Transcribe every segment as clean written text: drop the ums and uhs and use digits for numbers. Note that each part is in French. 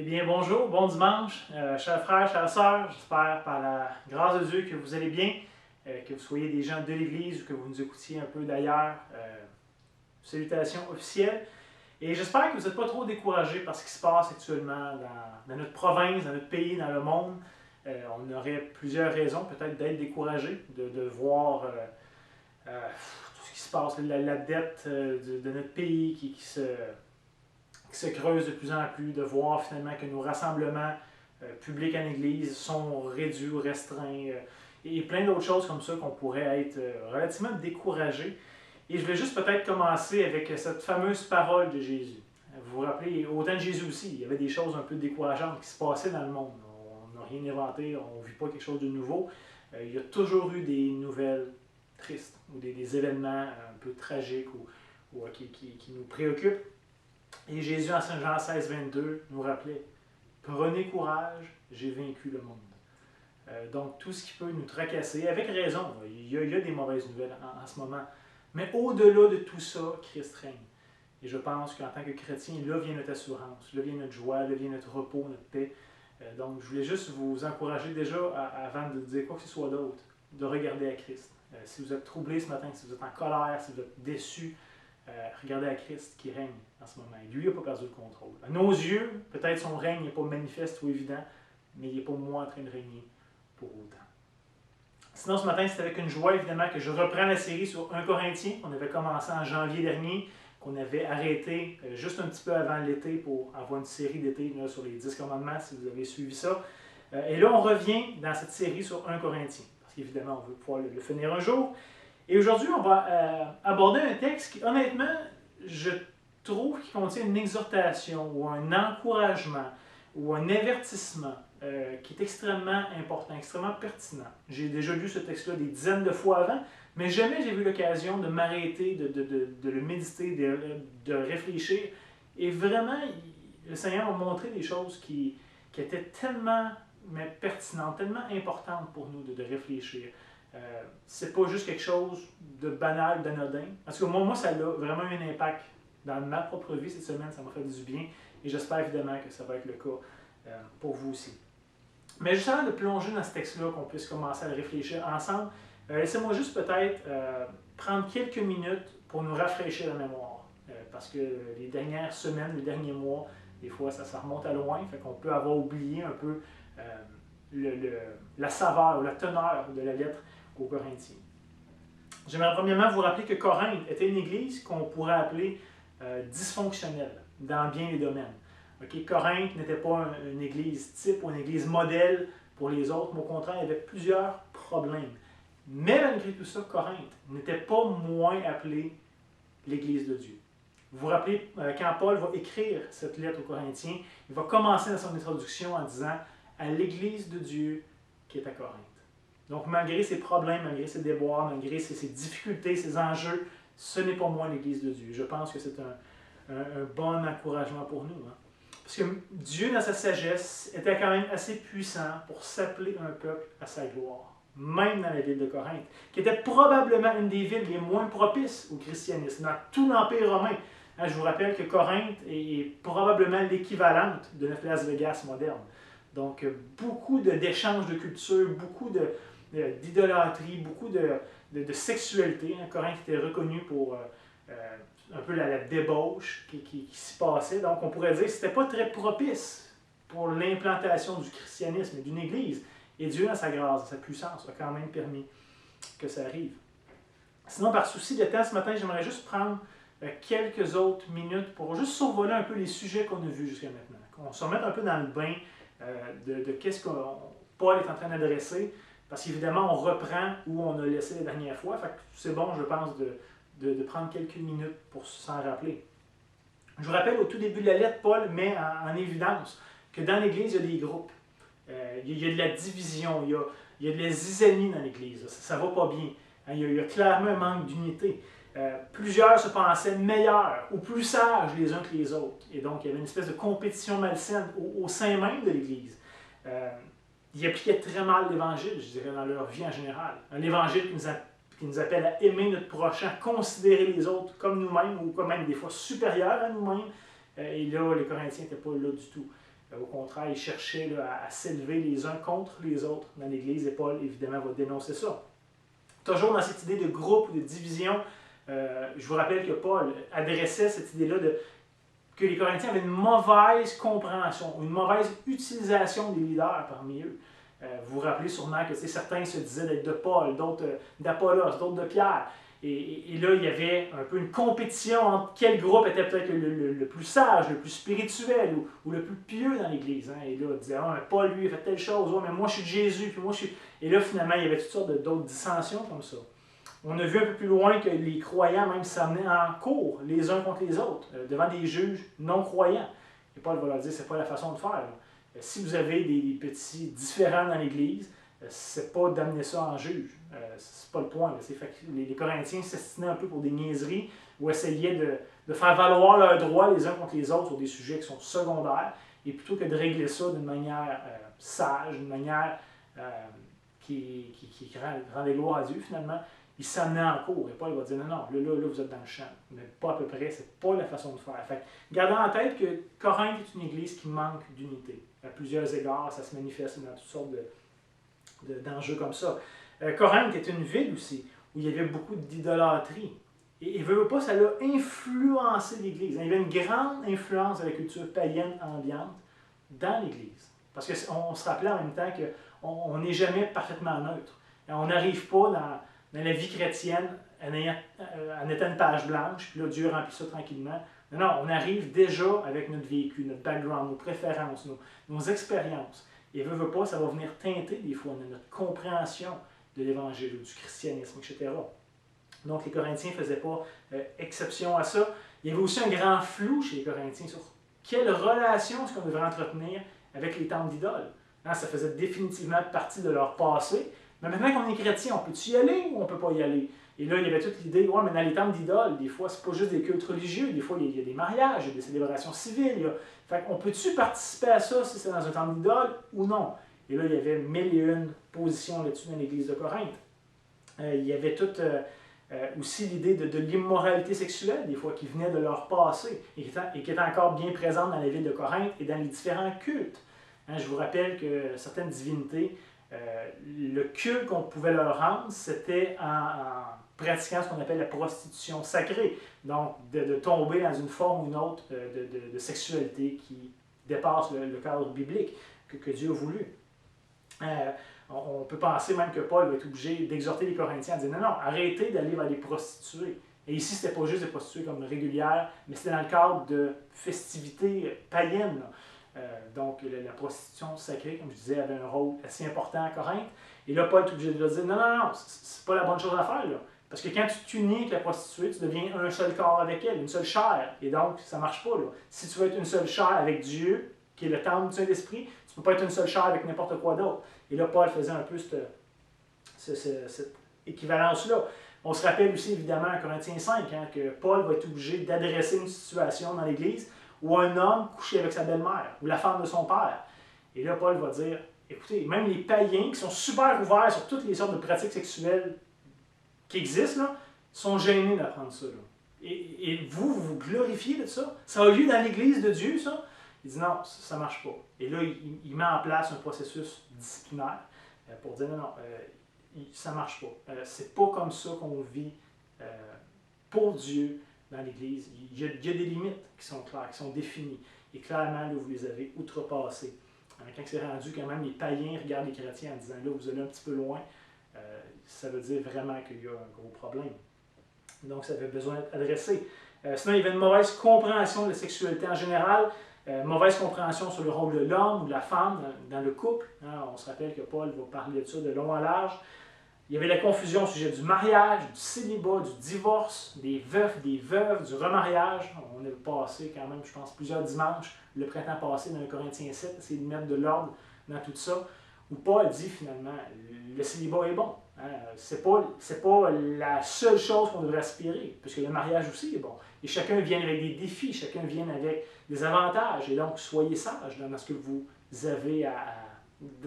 Eh bien, bonjour, bon dimanche, chers frères, chères sœurs. J'espère par la grâce de Dieu que vous allez bien, que vous soyez des gens de l'Église ou que vous nous écoutiez un peu d'ailleurs. Salutations officielles. Et j'espère que vous n'êtes pas trop découragés par ce qui se passe actuellement dans notre province, dans notre pays, dans le monde. On aurait plusieurs raisons peut-être d'être découragés, de voir tout ce qui se passe, la dette de notre pays qui se creuse de plus en plus, de voir finalement que nos rassemblements publics en Église sont réduits ou restreints, et plein d'autres choses comme ça qu'on pourrait être relativement découragés. Et je voulais juste peut-être commencer avec cette fameuse parole de Jésus. Vous vous rappelez, au temps de Jésus aussi, il y avait des choses un peu décourageantes qui se passaient dans le monde. On n'a rien inventé, on ne vit pas quelque chose de nouveau. Il y a toujours eu des nouvelles tristes ou des événements un peu tragiques ou qui nous préoccupent. Et Jésus, en Saint Jean 16, 22, nous rappelait « Prenez courage, j'ai vaincu le monde. » Donc, tout ce qui peut nous tracasser, avec raison, il y a des mauvaises nouvelles en ce moment. Mais au-delà de tout ça, Christ règne. Et je pense qu'en tant que chrétien, là vient notre assurance, là vient notre joie, là vient notre repos, notre paix. Donc, je voulais juste vous encourager déjà, avant de dire quoi que ce soit d'autre, de regarder à Christ. Si vous êtes troublé ce matin, si vous êtes en colère, si vous êtes déçu, regardez à Christ qui règne en ce moment. Lui n'a pas perdu le contrôle. À nos yeux, peut-être son règne n'est pas manifeste ou évident, mais il n'est pas moi en train de régner pour autant. Sinon, ce matin, c'est avec une joie, évidemment, que je reprends la série sur 1 Corinthiens, qu'on avait commencé en janvier dernier, qu'on avait arrêté juste un petit peu avant l'été pour avoir une série d'été sur les 10 commandements, si vous avez suivi ça. Et là, on revient dans cette série sur 1 Corinthiens, parce qu'évidemment, on veut pouvoir le finir un jour. Et aujourd'hui, on va aborder un texte qui, honnêtement, je trouve qu'il contient une exhortation ou un encouragement ou un avertissement qui est extrêmement important, extrêmement pertinent. J'ai déjà lu ce texte-là des dizaines de fois avant, mais jamais j'ai eu l'occasion de m'arrêter, de le méditer, de réfléchir. Et vraiment, le Seigneur m'a montré des choses qui étaient tellement pertinentes, tellement importantes pour nous de réfléchir. C'est pas juste quelque chose de banal, d'anodin. Parce que moi, ça a vraiment eu un impact dans ma propre vie cette semaine, ça m'a fait du bien. Et j'espère évidemment que ça va être le cas pour vous aussi. Mais juste avant de plonger dans ce texte-là, qu'on puisse commencer à le réfléchir ensemble, laissez-moi juste peut-être prendre quelques minutes pour nous rafraîchir la mémoire. Parce que les dernières semaines, les derniers mois, des fois, ça remonte à loin, fait qu'on peut avoir oublié un peu la saveur ou la teneur de la lettre aux Corinthiens. J'aimerais premièrement vous rappeler que Corinthe était une église qu'on pourrait appeler dysfonctionnelle dans bien des domaines. Okay? Corinthe n'était pas une église type ou une église modèle pour les autres, mais au contraire, il y avait plusieurs problèmes. Mais malgré tout ça, Corinthe n'était pas moins appelée l'église de Dieu. Vous vous rappelez, quand Paul va écrire cette lettre aux Corinthiens, il va commencer dans son introduction en disant « à l'église de Dieu qui est à Corinthe ». Donc, malgré ses problèmes, malgré ses déboires, malgré ses difficultés, ses enjeux, ce n'est pas moi l'église de Dieu. Je pense que c'est un bon encouragement pour nous. Hein? Parce que Dieu, dans sa sagesse, était quand même assez puissant pour s'appeler un peuple à sa gloire, même dans la ville de Corinthe, qui était probablement une des villes les moins propices au christianisme, dans tout l'Empire romain. Hein, je vous rappelle que Corinthe est probablement l'équivalente de notre Las Vegas moderne. Donc, beaucoup d'échanges de culture, beaucoup d'idolâtrie, beaucoup de sexualité. Hein. Corinthe était reconnu pour un peu la débauche qui s'y passait. Donc, on pourrait dire que ce n'était pas très propice pour l'implantation du christianisme et d'une église. Et Dieu, dans sa grâce, dans sa puissance, a quand même permis que ça arrive. Sinon, par souci de temps, ce matin, j'aimerais juste prendre quelques autres minutes pour juste survoler un peu les sujets qu'on a vus jusqu'à maintenant. Qu'on se remette un peu dans le bain de qu'est-ce que Paul est en train d'adresser, parce qu'évidemment, on reprend où on a laissé la dernière fois. Fait que c'est bon, je pense, de prendre quelques minutes pour s'en rappeler. Je vous rappelle, au tout début de la lettre, Paul met en évidence que dans l'Église, il y a des groupes. Il y a de la division, il y a de la zizanie dans l'Église. Ça ne va pas bien. Il y a clairement un manque d'unité. Plusieurs se pensaient meilleurs ou plus sages les uns que les autres. Et donc, il y avait une espèce de compétition malsaine au sein même de l'Église. Ils appliquaient très mal l'Évangile, je dirais, dans leur vie en général. L'Évangile qui nous appelle à aimer notre prochain, à considérer les autres comme nous-mêmes ou comme même des fois supérieurs à nous-mêmes. Et là, les Corinthiens n'étaient pas là du tout. Au contraire, ils cherchaient là, à s'élever les uns contre les autres dans l'Église, et Paul, évidemment, va dénoncer ça. Toujours dans cette idée de groupe ou de division, je vous rappelle que Paul adressait cette idée-là que les Corinthiens avaient une mauvaise compréhension, une mauvaise utilisation des leaders parmi eux. Vous vous rappelez sûrement que certains se disaient d'être de Paul, d'autres d'Apollos, d'autres de Pierre. Et là, il y avait un peu une compétition entre quel groupe était peut-être le plus sage, le plus spirituel ou le plus pieux dans l'Église. Hein. Et là, on disait, Paul, lui, a fait telle chose, mais moi, je suis de Jésus, puis moi, je suis... Et là, finalement, il y avait toutes sortes d'autres dissensions comme ça. On a vu un peu plus loin que les croyants même s'amenaient en cours les uns contre les autres, devant des juges non-croyants. Et Paul va leur dire, c'est pas la façon de faire. Là. Si vous avez des petits différends dans l'Église, c'est pas d'amener ça en juge. C'est pas le point. Les Corinthiens s'estinaient un peu pour des niaiseries ou essayaient de faire valoir leurs droits les uns contre les autres sur des sujets qui sont secondaires. Et plutôt que de régler ça d'une manière sage, d'une manière qui rendait gloire à Dieu, finalement, ils s'amenaient en cours. Et Paul va dire, non, là, vous êtes dans le champ. Mais pas à peu près, c'est pas la façon de faire. Fait, gardez en tête que Corinthe est une église qui manque d'unité. À plusieurs égards, ça se manifeste dans toutes sortes d'enjeux comme ça. Corinthe est une ville aussi où il y avait beaucoup d'idolâtrie. Et veut pas, ça a influencé l'Église. Il y avait une grande influence de la culture païenne ambiante dans l'Église. Parce qu'on se rappelait en même temps qu'on n'est jamais parfaitement neutre. Et on n'arrive pas dans la vie chrétienne en étant une page blanche, puis là, Dieu remplit ça tranquillement. Non, on arrive déjà avec notre vécu, notre background, nos préférences, nos expériences. Et veut pas, ça va venir teinter des fois notre compréhension de l'Évangile, du christianisme, etc. Donc les Corinthiens ne faisaient pas exception à ça. Il y avait aussi un grand flou chez les Corinthiens sur quelle relation est-ce qu'on devrait entretenir avec les temples d'idoles. Ça faisait définitivement partie de leur passé. Mais maintenant qu'on est chrétien, on peut-y aller ou on ne peut pas y aller? Et là, il y avait toute l'idée, mais dans les temples d'idoles, des fois, c'est pas juste des cultes religieux, des fois, il y a des mariages, il y a des célébrations civiles. Fait qu'on peut-tu participer à ça si c'est dans un temple d'idole ou non? Et là, il y avait 1001 positions là-dessus dans l'Église de Corinthe. Il y avait aussi l'idée de l'immoralité sexuelle, des fois, qui venait de leur passé et qui était encore bien présente dans la ville de Corinthe et dans les différents cultes. Je vous rappelle que certaines divinités, le culte qu'on pouvait leur rendre, c'était en pratiquant ce qu'on appelle la prostitution sacrée. Donc, de tomber dans une forme ou une autre de sexualité qui dépasse le cadre biblique que Dieu a voulu. On peut penser même que Paul va être obligé d'exhorter les Corinthiens à dire non, arrêtez d'aller vers les prostituées. Et ici, ce n'était pas juste des prostituées comme régulières, mais c'était dans le cadre de festivités païennes. Donc, la prostitution sacrée, comme je disais, avait un rôle assez important à Corinthe. Et là, Paul est obligé de leur dire non, c'est pas la bonne chose à faire. Là. Parce que quand tu t'unis avec la prostituée, tu deviens un seul corps avec elle, une seule chair. Et donc, ça ne marche pas. Là. Si tu veux être une seule chair avec Dieu, qui est le temple du Saint-Esprit, tu ne peux pas être une seule chair avec n'importe quoi d'autre. Et là, Paul faisait un peu cette équivalence-là. On se rappelle aussi, évidemment, en Corinthiens 5, que Paul va être obligé d'adresser une situation dans l'Église où un homme couchait avec sa belle-mère, ou la femme de son père. Et là, Paul va dire, écoutez, même les païens qui sont super ouverts sur toutes les sortes de pratiques sexuelles qui existent, là, sont gênés d'apprendre ça. Là. Et vous glorifiez de ça? Ça a lieu dans l'Église de Dieu, ça? Il dit non, ça ne marche pas. Et là, il met en place un processus disciplinaire pour dire non, ça ne marche pas. C'est pas comme ça qu'on vit pour Dieu dans l'Église. Il y a des limites qui sont claires, qui sont définies. Et clairement, là, vous les avez outrepassées. Quand c'est rendu, quand même, les païens regardent les chrétiens en disant là, vous allez un petit peu loin, ça veut dire vraiment qu'il y a un gros problème. Donc, ça avait besoin d'être adressé. Sinon, il y avait une mauvaise compréhension de la sexualité en général. Mauvaise compréhension sur le rôle de l'homme ou de la femme dans le couple. On se rappelle que Paul va parler de ça de long en large. Il y avait la confusion au sujet du mariage, du célibat, du divorce, des veufs, des veuves, du remariage. On a passé quand même, je pense, plusieurs dimanches le printemps passé dans 1 Corinthiens 7, essayer de mettre de l'ordre dans tout ça, où Paul dit finalement, le célibat est bon. C'est pas la seule chose qu'on devrait aspirer, puisque le mariage aussi est bon. Et chacun vient avec des défis, chacun vient avec des avantages. Et donc, soyez sages dans ce que vous avez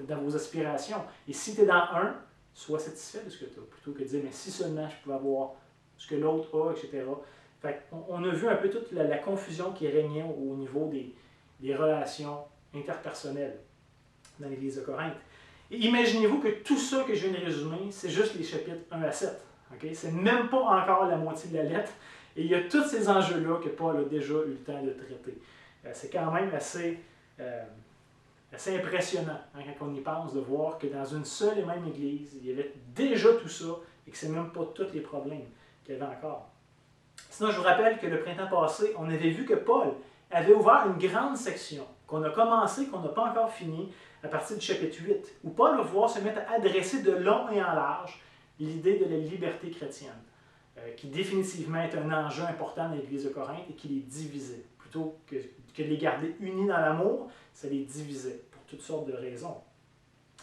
dans vos aspirations. Et si tu es dans un, sois satisfait de ce que tu as, plutôt que de dire, mais si seulement je pouvais avoir ce que l'autre a, etc. Fait on a vu un peu toute la confusion qui régnait au niveau des relations interpersonnelle dans l'Église de Corinthe. Et imaginez-vous que tout ça que je viens de résumer, c'est juste les chapitres 1 à 7. Okay? C'est même pas encore la moitié de la lettre. Et il y a tous ces enjeux-là que Paul a déjà eu le temps de traiter. C'est quand même assez impressionnant quand on y pense de voir que dans une seule et même Église, il y avait déjà tout ça et que ce n'est même pas tous les problèmes qu'il y avait encore. Sinon, je vous rappelle que le printemps passé, on avait vu que Paul avait ouvert une grande section qu'on a commencé, qu'on n'a pas encore fini, à partir du chapitre 8, où Paul va pouvoir se mettre à adresser de long et en large l'idée de la liberté chrétienne, qui définitivement est un enjeu important dans l'Église de Corinthe et qui les divisait. Plutôt que de les garder unis dans l'amour, ça les divisait pour toutes sortes de raisons.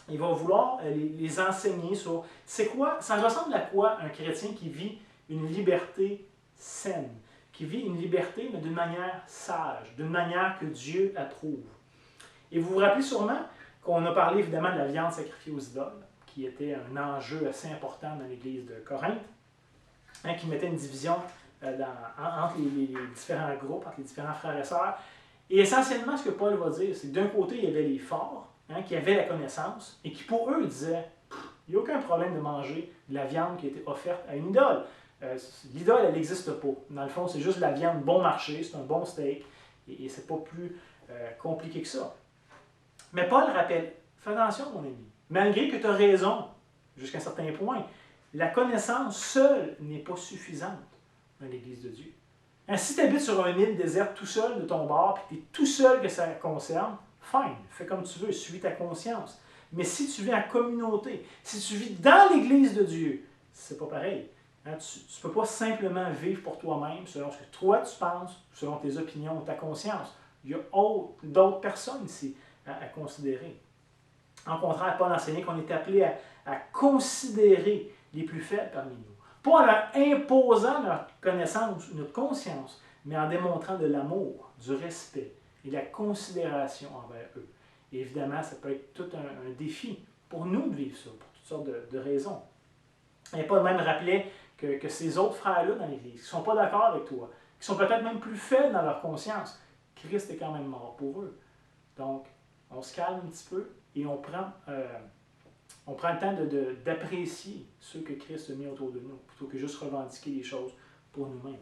Il va vouloir les enseigner sur c'est quoi, ça ressemble à quoi un chrétien qui vit une liberté saine, qui vit une liberté, mais d'une manière sage, d'une manière que Dieu approuve. Et vous vous rappelez sûrement qu'on a parlé évidemment de la viande sacrifiée aux idoles, qui était un enjeu assez important dans l'Église de Corinthe, qui mettait une division entre les différents groupes, entre les différents frères et sœurs. Et essentiellement, ce que Paul va dire, c'est que d'un côté, il y avait les forts, qui avaient la connaissance, et qui pour eux disaient, il n'y a aucun problème de manger de la viande qui a été offerte à une idole. L'idole, elle n'existe pas. Dans le fond, c'est juste de la viande bon marché, c'est un bon steak, et c'est pas plus compliqué que ça. Mais Paul rappelle, fais attention mon ami, malgré que tu as raison, jusqu'à un certain point, la connaissance seule n'est pas suffisante dans l'Église de Dieu. Si tu habites sur une île déserte tout seul de ton bord, puis tu es tout seul que ça concerne, fine, fais comme tu veux, suis ta conscience. Mais si tu vis en communauté, si tu vis dans l'Église de Dieu, c'est pas pareil. Tu ne peux pas simplement vivre pour toi-même selon ce que toi tu penses, selon tes opinions ou ta conscience. Il y a d'autres personnes ici à considérer. En contraire, Paul enseignait qu'on est appelé à considérer les plus faibles parmi nous. Pas en leur imposant notre connaissance, notre conscience, mais en démontrant de l'amour, du respect et de la considération envers eux. Et évidemment, ça peut être tout un défi pour nous de vivre ça, pour toutes sortes de raisons. Et Paul même rappelait que ces autres frères-là dans l'Église, qui ne sont pas d'accord avec toi, qui sont peut-être même plus faibles dans leur conscience, Christ est quand même mort pour eux. Donc, on se calme un petit peu et on prend le temps d'apprécier ceux que Christ a mis autour de nous, plutôt que juste revendiquer les choses pour nous-mêmes.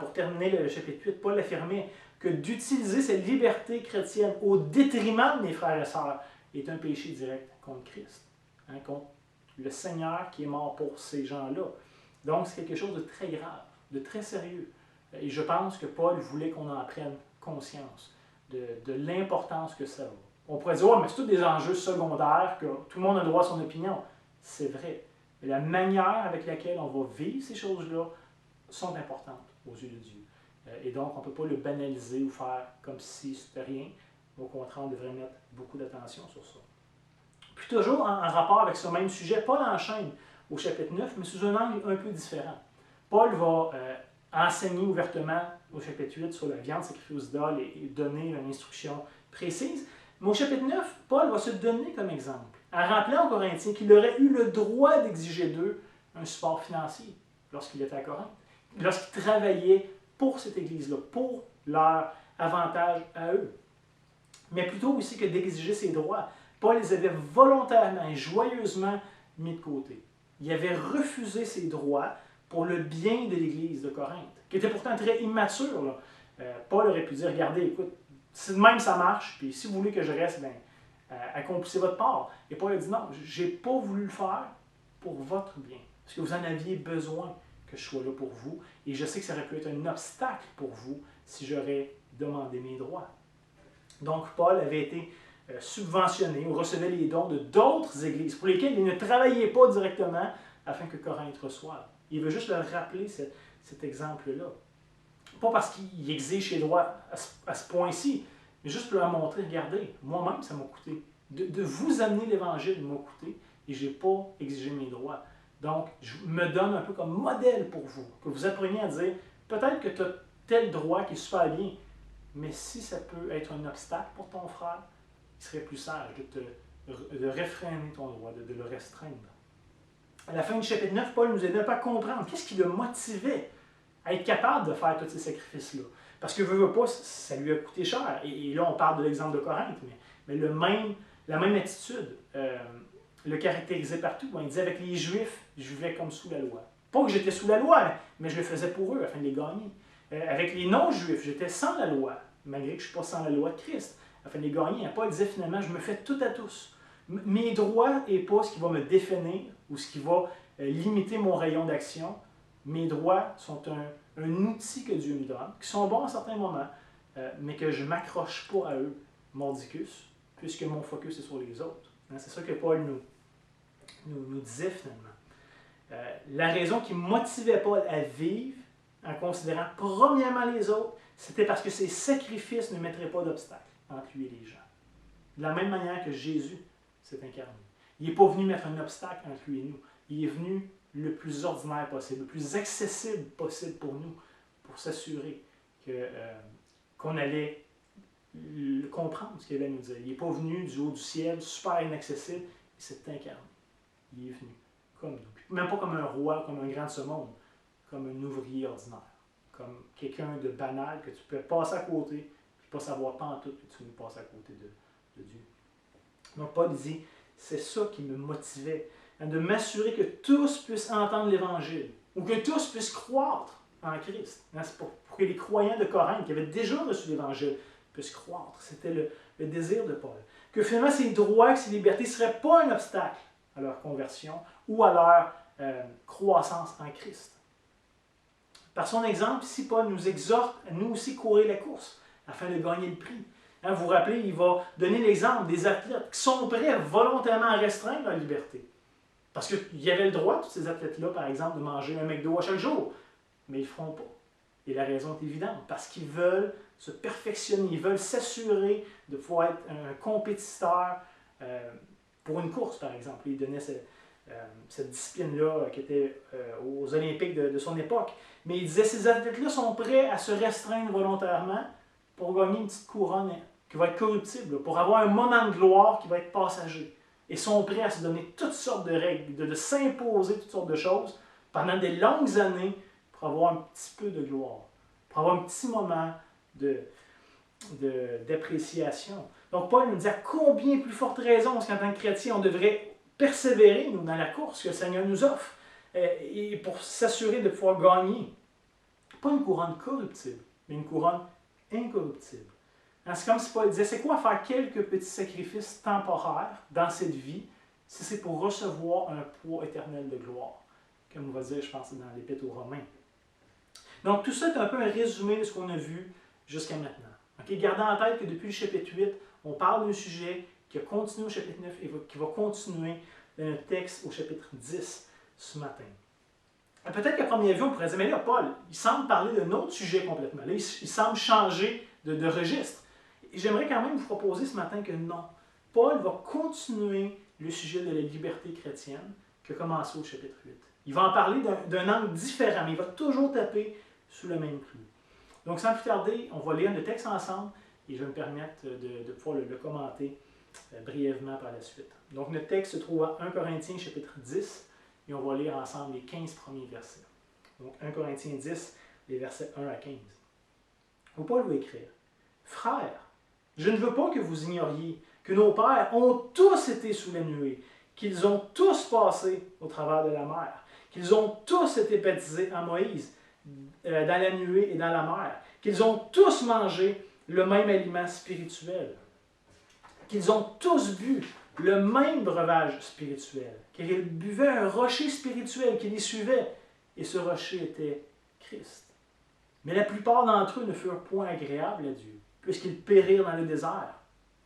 Pour terminer le chapitre 8, Paul affirmait que d'utiliser cette liberté chrétienne au détriment de mes frères et sœurs est un péché direct contre Christ, contre le Seigneur qui est mort pour ces gens-là. Donc, c'est quelque chose de très grave, de très sérieux. Et je pense que Paul voulait qu'on en prenne conscience de l'importance que ça a. On pourrait dire, oh, mais c'est tous des enjeux secondaires, que tout le monde a le droit à son opinion. C'est vrai. Mais la manière avec laquelle on va vivre ces choses-là sont importantes aux yeux de Dieu. Et donc, on ne peut pas le banaliser ou faire comme si c'était rien. Au contraire, on devrait mettre beaucoup d'attention sur ça. Puis toujours en rapport avec ce même sujet, Paul enchaîne au chapitre 9, mais sous un angle un peu différent. Paul va enseigner ouvertement au chapitre 8 sur la viande sacrifiée aux idoles et donner une instruction précise. Mais au chapitre 9, Paul va se donner comme exemple, en rappelant aux Corinthiens qu'il aurait eu le droit d'exiger d'eux un support financier lorsqu'il était à Corinthe, lorsqu'il travaillait pour cette Église-là, pour leur avantage à eux. Mais plutôt aussi que d'exiger ses droits, Paul les avait volontairement et joyeusement mis de côté. Il avait refusé ses droits pour le bien de l'Église de Corinthe, qui était pourtant très immature. Là. Paul aurait pu dire, regardez, écoute, si de même ça marche, puis si vous voulez que je reste, bien, accomplissez votre part. Et Paul a dit, non, je n'ai pas voulu le faire pour votre bien, parce que vous en aviez besoin que je sois là pour vous, et je sais que ça aurait pu être un obstacle pour vous si j'aurais demandé mes droits. Donc, Paul avait été subventionné ou recevait les dons de d'autres églises pour lesquelles il ne travaillait pas directement afin que Corinthe reçoive. Il veut juste leur rappeler cet exemple-là. Pas parce qu'il exige ses droits à ce point-ci, mais juste pour leur montrer, regardez, moi-même, ça m'a coûté. De vous amener l'Évangile m'a coûté et je n'ai pas exigé mes droits. Donc, je me donne un peu comme modèle pour vous, que vous appreniez à dire, peut-être que tu as tel droit qui est super bien, mais si ça peut être un obstacle pour ton frère, il serait plus sage de réfréner ton droit, de le restreindre. À la fin du chapitre 9, Paul nous aidait un peu à comprendre qu'est-ce qui le motivait à être capable de faire tous ces sacrifices-là. Parce que veut pas, ça lui a coûté cher. Et là, on parle de l'exemple de Corinthe, mais la même attitude le caractérisait partout. Il disait avec les Juifs, je vivais comme sous la loi. Pas que j'étais sous la loi, mais je le faisais pour eux afin de les gagner. Avec les non-Juifs, j'étais sans la loi, malgré que je ne suis pas sans la loi de Christ, afin de les gagner. Paul disait finalement, je me fais tout à tous. Mes droits n'est pas ce qui va me définir ou ce qui va limiter mon rayon d'action. Mes droits sont un outil que Dieu me donne, qui sont bons à certains moments, mais que je ne m'accroche pas à eux, mordicus, puisque mon focus est sur les autres. C'est ça que Paul nous disait finalement. La raison qui motivait Paul à vivre, en considérant premièrement les autres, c'était parce que ses sacrifices ne mettraient pas d'obstacle entre lui et les gens. De la même manière que Jésus s'est incarné. Il n'est pas venu mettre un obstacle entre lui et nous. Il est venu le plus ordinaire possible, le plus accessible possible pour nous, pour s'assurer qu'on allait comprendre ce qu'il allait nous dire. Il n'est pas venu du haut du ciel, super inaccessible, il s'est incarné. Il est venu comme nous. Même pas comme un roi, comme un grand de ce monde, comme un ouvrier ordinaire, comme quelqu'un de banal que tu peux passer à côté, et pas savoir pantoute que tu veux passer à côté de Dieu. Donc Paul dit, c'est ça qui me motivait, de m'assurer que tous puissent entendre l'Évangile, ou que tous puissent croître en Christ. C'est pour que les croyants de Corinthe, qui avaient déjà reçu l'Évangile, puissent croître. C'était le désir de Paul. Que finalement, ces droits, ces libertés ne seraient pas un obstacle à leur conversion ou à leur croissance en Christ. Par son exemple, ici, Paul nous exhorte à nous aussi courir la course afin de gagner le prix. Vous vous rappelez, il va donner l'exemple des athlètes qui sont prêts volontairement à restreindre leur liberté. Parce qu'il y avait le droit, tous ces athlètes-là, par exemple, de manger un McDo à chaque jour. Mais ils ne le feront pas. Et la raison est évidente, parce qu'ils veulent se perfectionner, ils veulent s'assurer de pouvoir être un compétiteur pour une course, par exemple. Il donnait cette discipline-là qui était aux Olympiques de son époque. Mais il disait, ces athlètes-là sont prêts à se restreindre volontairement pour gagner une petite couronne qui va être corruptible, pour avoir un moment de gloire qui va être passager. Et sont prêts à se donner toutes sortes de règles, de s'imposer toutes sortes de choses pendant des longues années pour avoir un petit peu de gloire, pour avoir un petit moment d'appréciation. Donc Paul nous dit à combien plus forte raison est-ce qu'en tant que chrétien, on devrait persévérer, nous, dans la course que le Seigneur nous offre, et pour s'assurer de pouvoir gagner. Pas une couronne corruptible, mais une couronne incorruptible. C'est comme si Paul disait, c'est quoi faire quelques petits sacrifices temporaires dans cette vie si c'est pour recevoir un poids éternel de gloire, comme on va dire, je pense, dans l'Épître aux Romains. Donc tout ça est un peu un résumé de ce qu'on a vu jusqu'à maintenant. Okay? Gardez en tête que depuis le chapitre 8, on parle d'un sujet qui a continué au chapitre 9 et qui va continuer dans notre texte au chapitre 10 ce matin. Peut-être qu'à première vue, on pourrait dire, mais là, Paul, il semble parler d'un autre sujet complètement. Là, il semble changer de registre. Et j'aimerais quand même vous proposer ce matin que non. Paul va continuer le sujet de la liberté chrétienne qui a commencé au chapitre 8. Il va en parler d'un angle différent, mais il va toujours taper sous le même clou. Donc, sans plus tarder, on va lire le texte ensemble et je vais me permettre de pouvoir le commenter brièvement par la suite. Donc, notre texte se trouve à 1 Corinthiens chapitre 10 et on va lire ensemble les 15 premiers versets. Donc, 1 Corinthiens 10, les versets 1 à 15. Où Paul va écrire, « Frères, je ne veux pas que vous ignoriez que nos pères ont tous été sous la nuée, qu'ils ont tous passé au travers de la mer, qu'ils ont tous été baptisés en Moïse, dans la nuée et dans la mer, qu'ils ont tous mangé le même aliment spirituel, qu'ils ont tous bu le même breuvage spirituel, car ils buvaient un rocher spirituel qui les suivait, et ce rocher était Christ. Mais la plupart d'entre eux ne furent point agréables à Dieu, puisqu'ils périrent dans le désert.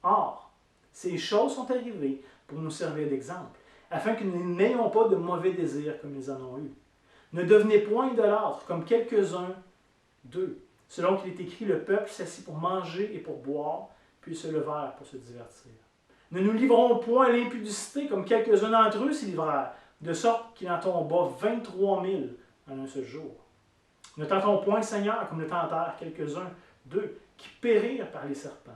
Or, ces choses sont arrivées pour nous servir d'exemple, afin que nous n'ayons pas de mauvais désirs comme ils en ont eu. Ne devenez point idolâtres, comme quelques-uns d'eux. Selon qu'il est écrit, le peuple s'assit pour manger et pour boire, puis se levèrent pour se divertir. Ne nous livrons point à l'impudicité, comme quelques-uns d'entre eux s'y livrèrent, de sorte qu'il en tomba 23 000 en un seul jour. Ne tentons point le Seigneur, comme le tentèrent quelques-uns d'eux, qui périrent par les serpents.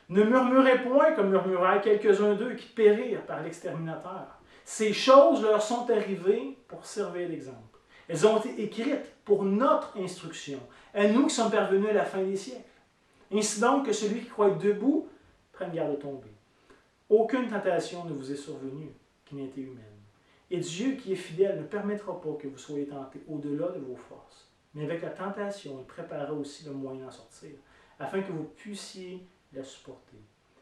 Ne murmurez point, comme murmurèrent quelques-uns d'eux, qui périrent par l'exterminateur. Ces choses leur sont arrivées pour servir d'exemple. Elles ont été écrites pour notre instruction, à nous qui sommes parvenus à la fin des siècles. Ainsi donc que celui qui croit être debout prenne garde de tomber. Aucune tentation ne vous est survenue qui n'ait été humaine. Et Dieu qui est fidèle ne permettra pas que vous soyez tentés au-delà de vos forces. Mais avec la tentation, il préparera aussi le moyen d'en sortir, afin que vous puissiez la supporter.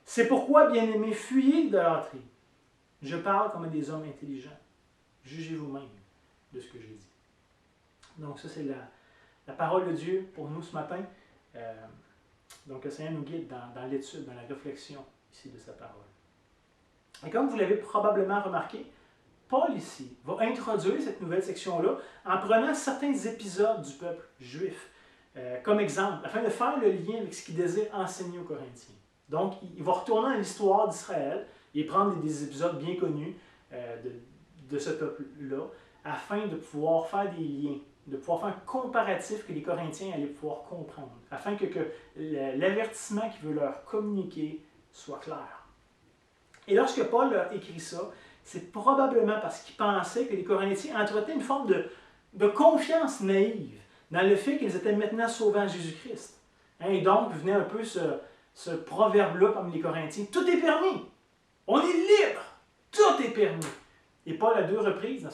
C'est pourquoi, bien-aimés, fuyez l'idolâtrie. Je parle comme à des hommes intelligents. Jugez vous-même de ce que j'ai dit. Donc ça, c'est la parole de Dieu pour nous ce matin. Donc le Seigneur nous guide dans l'étude, dans la réflexion ici de sa parole. Et comme vous l'avez probablement remarqué, Paul ici va introduire cette nouvelle section-là en prenant certains épisodes du peuple juif comme exemple, afin de faire le lien avec ce qu'il désire enseigner aux Corinthiens. Donc, il va retourner à l'histoire d'Israël et prendre des épisodes bien connus de ce peuple-là, afin de pouvoir faire des liens, de pouvoir faire un comparatif que les Corinthiens allaient pouvoir comprendre, afin que l'avertissement qu'il veut leur communiquer soit clair. Et lorsque Paul a écrit ça, c'est probablement parce qu'il pensait que les Corinthiens entretenaient une forme de confiance naïve dans le fait qu'ils étaient maintenant sauvés en Jésus-Christ. Et donc, venait un peu ce proverbe-là comme les Corinthiens, « Tout est permis! On est libre! Tout est permis! » Et Paul, à 2 reprises,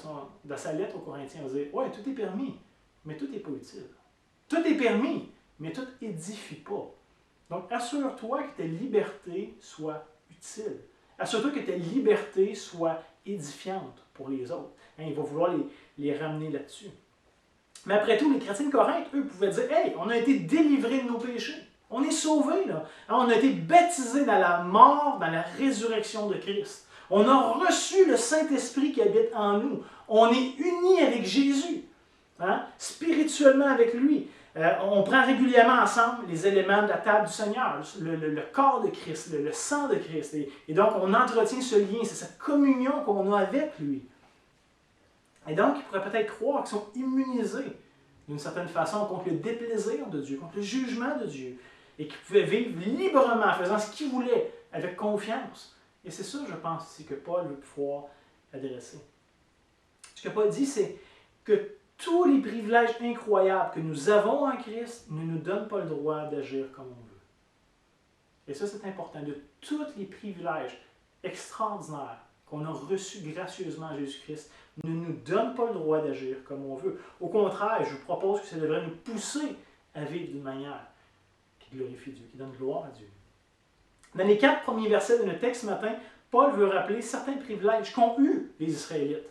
dans sa lettre aux Corinthiens, il va dire, « Ouais, tout est permis, mais tout n'est pas utile. Tout est permis, mais tout n'édifie pas. Donc, assure-toi que ta liberté soit utile. Assure-toi que ta liberté soit édifiante pour les autres. » Il va vouloir les ramener là-dessus. Mais après tout, les chrétiens de Corinthe, eux, pouvaient dire, « Hey, on a été délivrés de nos péchés. On est sauvés, là. On a été baptisés dans la mort, dans la résurrection de Christ. On a reçu le Saint-Esprit qui habite en nous. On est unis avec Jésus, spirituellement avec lui. On prend régulièrement ensemble les éléments de la table du Seigneur, le corps de Christ, le sang de Christ. Et donc, on entretient ce lien, c'est cette communion qu'on a avec lui. Et donc, ils pourraient peut-être croire qu'ils sont immunisés d'une certaine façon contre le déplaisir de Dieu, contre le jugement de Dieu, et qu'ils pouvaient vivre librement en faisant ce qu'ils voulaient, avec confiance. Et c'est ça, je pense, ici, que Paul veut pouvoir adresser. Ce que Paul dit, c'est que tous les privilèges incroyables que nous avons en Christ ne nous donnent pas le droit d'agir comme on veut. Et ça, c'est important. De tous les privilèges extraordinaires qu'on a reçus gracieusement en Jésus-Christ ne nous donnent pas le droit d'agir comme on veut. Au contraire, je vous propose que ça devrait nous pousser à vivre d'une manière qui glorifie Dieu, qui donne gloire à Dieu. Dans les 4 premiers versets de notre texte ce matin, Paul veut rappeler certains privilèges qu'ont eu les Israélites,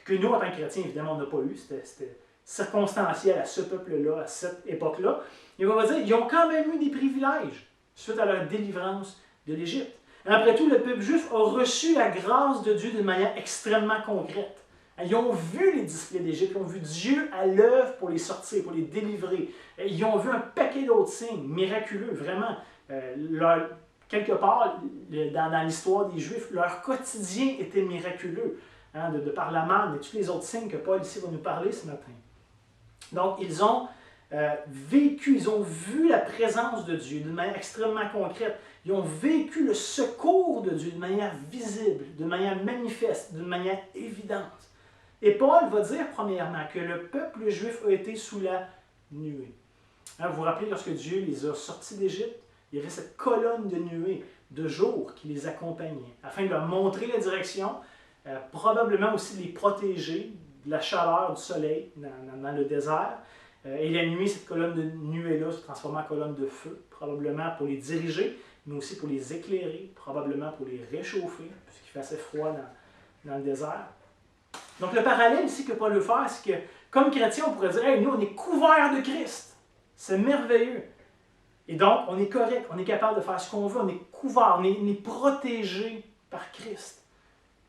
que nous, en tant que chrétiens, évidemment, on n'a pas eu. C'était circonstanciel à ce peuple-là, à cette époque-là. Il va dire qu'ils ont quand même eu des privilèges suite à leur délivrance de l'Égypte. Après tout, le peuple juif a reçu la grâce de Dieu d'une manière extrêmement concrète. Ils ont vu les displays d'Égypte, ils ont vu Dieu à l'œuvre pour les sortir, pour les délivrer. Ils ont vu un paquet d'autres signes miraculeux, vraiment. Quelque part, dans l'histoire des Juifs, leur quotidien était miraculeux, de par la manne et tous les autres signes que Paul ici va nous parler ce matin. Donc, ils ont vécu, ils ont vu la présence de Dieu d'une manière extrêmement concrète. Ils ont vécu le secours de Dieu d'une manière visible, d'une manière manifeste, d'une manière évidente. Et Paul va dire, premièrement, que le peuple juif a été sous la nuée. Vous vous rappelez, lorsque Dieu les a sortis d'Égypte, il y avait cette colonne de nuée de jour qui les accompagnait, afin de leur montrer la direction, probablement aussi de les protéger de la chaleur du soleil dans le désert. Et la nuit, cette colonne de nuée-là se transformait en colonne de feu, probablement pour les diriger, mais aussi pour les éclairer, probablement pour les réchauffer, puisqu'il fait assez froid dans le désert. Donc le parallèle ici que Paul veut faire, c'est que comme chrétien, on pourrait dire, hey, nous, on est couverts de Christ. C'est merveilleux. Et donc, on est correct, on est capable de faire ce qu'on veut, on est couvert, on est protégé par Christ.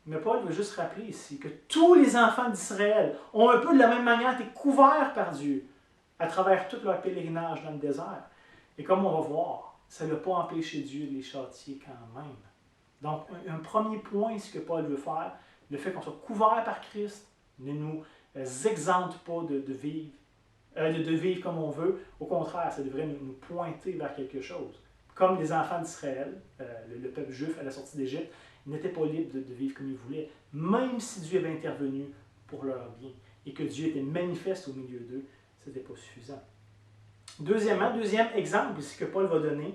Mais Paul veut juste rappeler ici que tous les enfants d'Israël ont un peu de la même manière été couverts par Dieu à travers tout leur pèlerinage dans le désert. Et comme on va voir, ça n'a pas empêché Dieu de les châtier quand même. Donc, un premier point, ce que Paul veut faire, le fait qu'on soit couvert par Christ ne nous exempte pas de vivre comme on veut. Au contraire, ça devrait nous pointer vers quelque chose. Comme les enfants d'Israël, le peuple juif à la sortie d'Égypte, ils n'étaient pas libres de vivre comme ils voulaient, même si Dieu avait intervenu pour leur bien. et que Dieu était manifeste au milieu d'eux, ce n'était pas suffisant. Deuxièmement, deuxième exemple ici que Paul va donner,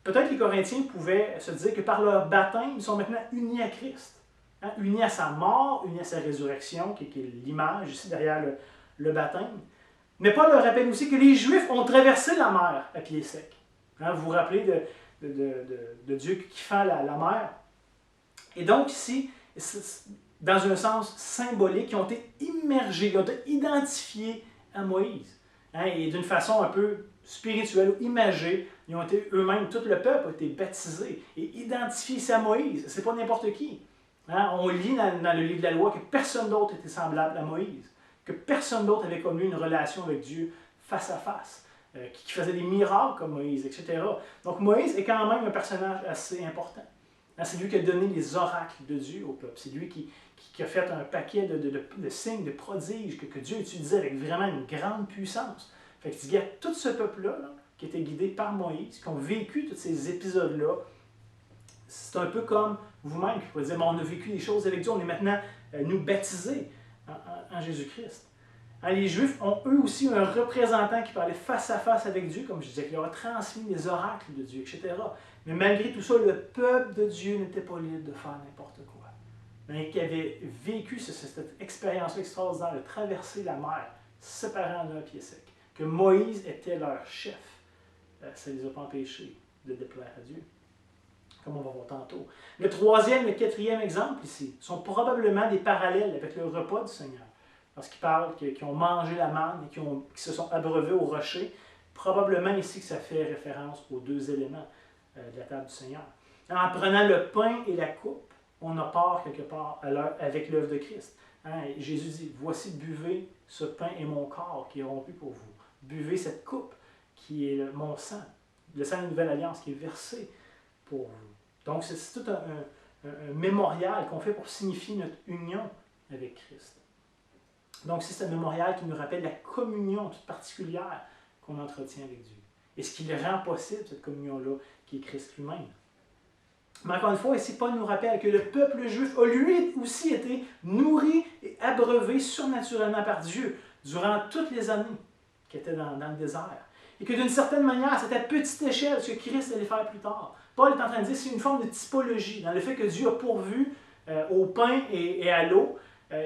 peut-être que les Corinthiens pouvaient se dire que par leur baptême, ils sont maintenant unis à Christ, hein, unis à sa mort, unis à sa résurrection, qui est l'image ici derrière le baptême. Mais Paul leur rappelle aussi que les Juifs ont traversé la mer à pied sec. Hein, vous vous rappelez de Dieu qui fend la mer. Et donc ici, dans un sens symbolique, ils ont été immergés, ils ont été identifiés à Moïse. Hein, et d'une façon un peu spirituelle ou imagée, ils ont été eux-mêmes, tout le peuple a été baptisé et identifié à Moïse. C'est pas n'importe qui. Hein, on lit dans le livre de la loi que personne d'autre était semblable à Moïse, que personne d'autre avait connu une relation avec Dieu face à face, qui faisait des miracles comme Moïse, etc. Donc Moïse est quand même un personnage assez important. C'est lui qui a donné les oracles de Dieu au peuple. C'est lui qui a fait un paquet de signes, de prodiges que Dieu utilisait avec vraiment une grande puissance. Fait que tu regardes tout ce peuple-là, qui était guidé par Moïse, qui ont vécu tous ces épisodes-là. C'est un peu comme vous-même qui pouvez dire, on a vécu des choses avec Dieu, on est maintenant nous baptisés en Jésus-Christ. Hein, les Juifs ont eux aussi un représentant qui parlait face à face avec Dieu, comme je disais, qui leur a transmis les oracles de Dieu, etc. Mais malgré tout ça, le peuple de Dieu n'était pas libre de faire n'importe quoi. Mais qui avait vécu cette expérience extraordinaire de traverser la mer, séparant d'un pied sec. Que Moïse était leur chef. Ça ne les a pas empêchés de déplaire à Dieu, comme on va voir tantôt. Le troisième et le quatrième exemple ici sont probablement des parallèles avec le repas du Seigneur. Lorsqu'il parle qu'ils ont mangé la manne et qu'ils se sont abreuvés au rocher, probablement ici que ça fait référence aux deux éléments de la table du Seigneur. En prenant le pain et la coupe, on a part quelque part avec l'œuvre de Christ. Hein, Jésus dit, voici, buvez ce pain et mon corps qui est rompu pour vous. Buvez cette coupe qui est mon sang, le sang de la nouvelle alliance qui est versé pour vous. Donc c'est tout un mémorial qu'on fait pour signifier notre union avec Christ. Donc c'est un mémorial qui nous rappelle la communion toute particulière qu'on entretient avec Dieu. Et ce qui le rend possible, cette communion-là, qui est Christ lui-même. Mais encore une fois, ici, Paul nous rappelle que le peuple juif a lui aussi été nourri et abreuvé surnaturellement par Dieu durant toutes les années qu'il était dans le désert. Et que d'une certaine manière, c'était à petite échelle ce que Christ allait faire plus tard. Paul est en train de dire que c'est une forme de typologie, dans le fait que Dieu a pourvu au pain et à l'eau.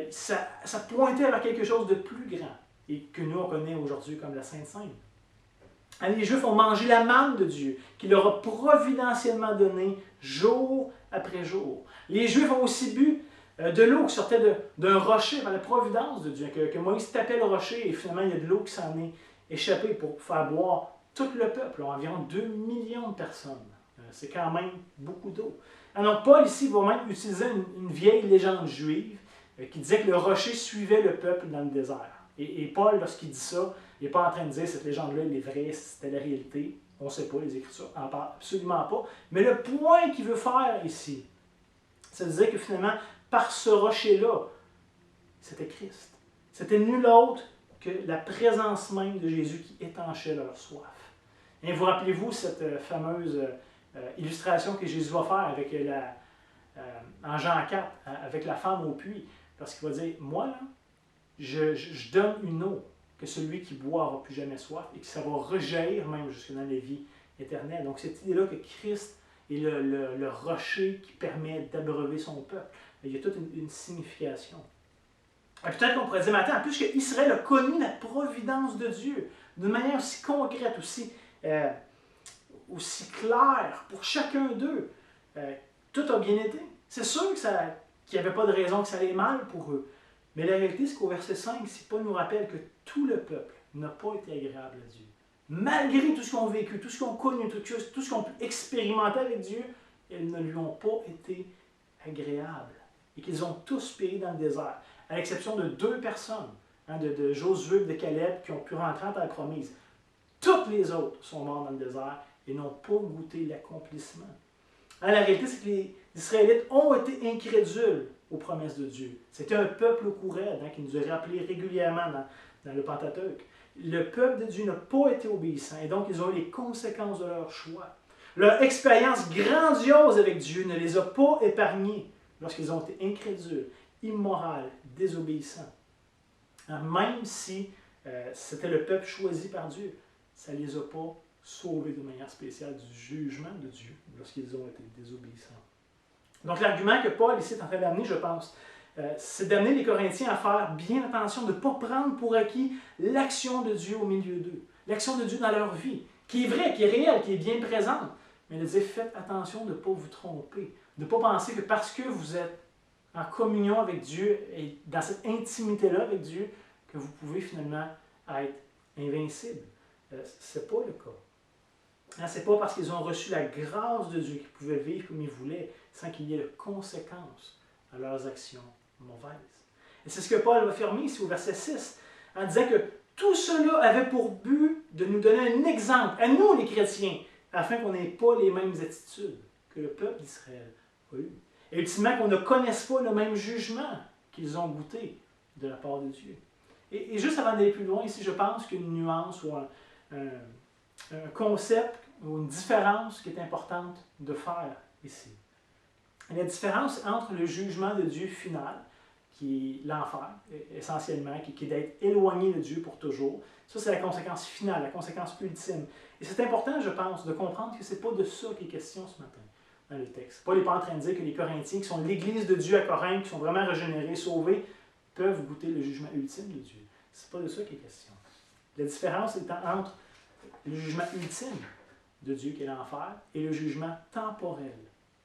Ça pointait vers quelque chose de plus grand et que nous, on connaît aujourd'hui comme la Sainte Seine. Les Juifs ont mangé la manne de Dieu, qu'il leur a providentiellement donnée jour après jour. Les Juifs ont aussi bu de l'eau qui sortait d'un rocher par la providence de Dieu, que Moïse tapait le rocher et finalement il y a de l'eau qui s'en est échappée pour faire boire tout le peuple, environ 2 millions de personnes. C'est quand même beaucoup d'eau. Alors Paul ici va même utiliser une vieille légende juive qui disait que le rocher suivait le peuple dans le désert. Et Paul, lorsqu'il dit ça, il n'est pas en train de dire que cette légende-là est vraie, c'était la réalité. On ne sait pas, les Écritures n'en parlent absolument pas. Mais le point qu'il veut faire ici, c'est de dire que finalement, par ce rocher-là, c'était Christ. C'était nul autre que la présence même de Jésus qui étanchait leur soif. Et vous rappelez-vous cette fameuse illustration que Jésus va faire avec en Jean 4, avec la femme au puits, parce qu'il va dire, moi, là, je donne une eau que celui qui boit n'aura plus jamais soif et que ça va rejaillir même jusque dans la vie éternelle. Donc cette idée-là que Christ est le rocher qui permet d'abreuver son peuple, il y a toute une signification. Peut-être qu'on pourrait dire, mais attends, puisque Israël a connu la providence de Dieu d'une manière aussi concrète, aussi claire pour chacun d'eux, tout a bien été. C'est sûr qu'il n'y avait pas de raison que ça allait mal pour eux. Mais la réalité, c'est qu'au verset 5, Paul nous rappelle que tout le peuple n'a pas été agréable à Dieu. Malgré tout ce qu'ils ont vécu, tout ce qu'ils ont connu, tout ce qu'ils ont pu expérimenter avec Dieu, ils ne lui ont pas été agréables. Et qu'ils ont tous péri dans le désert, à l'exception de 2 personnes, de Josué et de Caleb, qui ont pu rentrer en terre promise. Toutes les autres sont morts dans le désert et n'ont pas goûté l'accomplissement. La réalité, c'est que les Israélites ont été incrédules aux promesses de Dieu. C'était un peuple au courant qui nous a rappelé régulièrement dans le Pentateuque. Le peuple de Dieu n'a pas été obéissant et donc ils ont eu les conséquences de leur choix. Leur expérience grandiose avec Dieu ne les a pas épargnés lorsqu'ils ont été incrédules, immoraux, désobéissants. Même si c'était le peuple choisi par Dieu, ça ne les a pas sauvés de manière spéciale du jugement de Dieu lorsqu'ils ont été désobéissants. Donc l'argument que Paul ici est en train d'amener, je pense, c'est d'amener les Corinthiens à faire bien attention de ne pas prendre pour acquis l'action de Dieu au milieu d'eux, l'action de Dieu dans leur vie, qui est vraie, qui est réelle, qui est bien présente. Mais de dire, faites attention de ne pas vous tromper, de ne pas penser que parce que vous êtes en communion avec Dieu et dans cette intimité-là avec Dieu, que vous pouvez finalement être invincible. Ce n'est pas le cas. Ce n'est pas parce qu'ils ont reçu la grâce de Dieu qu'ils pouvaient vivre comme ils voulaient, sans qu'il y ait de conséquences à leurs actions mauvaises. Et c'est ce que Paul va affirmer ici au verset 6, en disant que tout cela avait pour but de nous donner un exemple, à nous les chrétiens, afin qu'on n'ait pas les mêmes attitudes que le peuple d'Israël a eues. Et ultimement, qu'on ne connaisse pas le même jugement qu'ils ont goûté de la part de Dieu. Et juste avant d'aller plus loin, ici, je pense qu'une nuance ou un concept ou une différence qui est importante de faire ici. La différence entre le jugement de Dieu final, qui est l'enfer, essentiellement, qui est d'être éloigné de Dieu pour toujours, ça c'est la conséquence finale, la conséquence ultime. Et c'est important, je pense, de comprendre que ce n'est pas de ça qu'il est question ce matin dans le texte. Paul n'est pas en train de dire que les Corinthiens, qui sont l'Église de Dieu à Corinthe, qui sont vraiment régénérés, sauvés, peuvent goûter le jugement ultime de Dieu. Ce n'est pas de ça qu'il est question. La différence étant entre le jugement ultime de Dieu, qui est l'enfer, et le jugement temporel,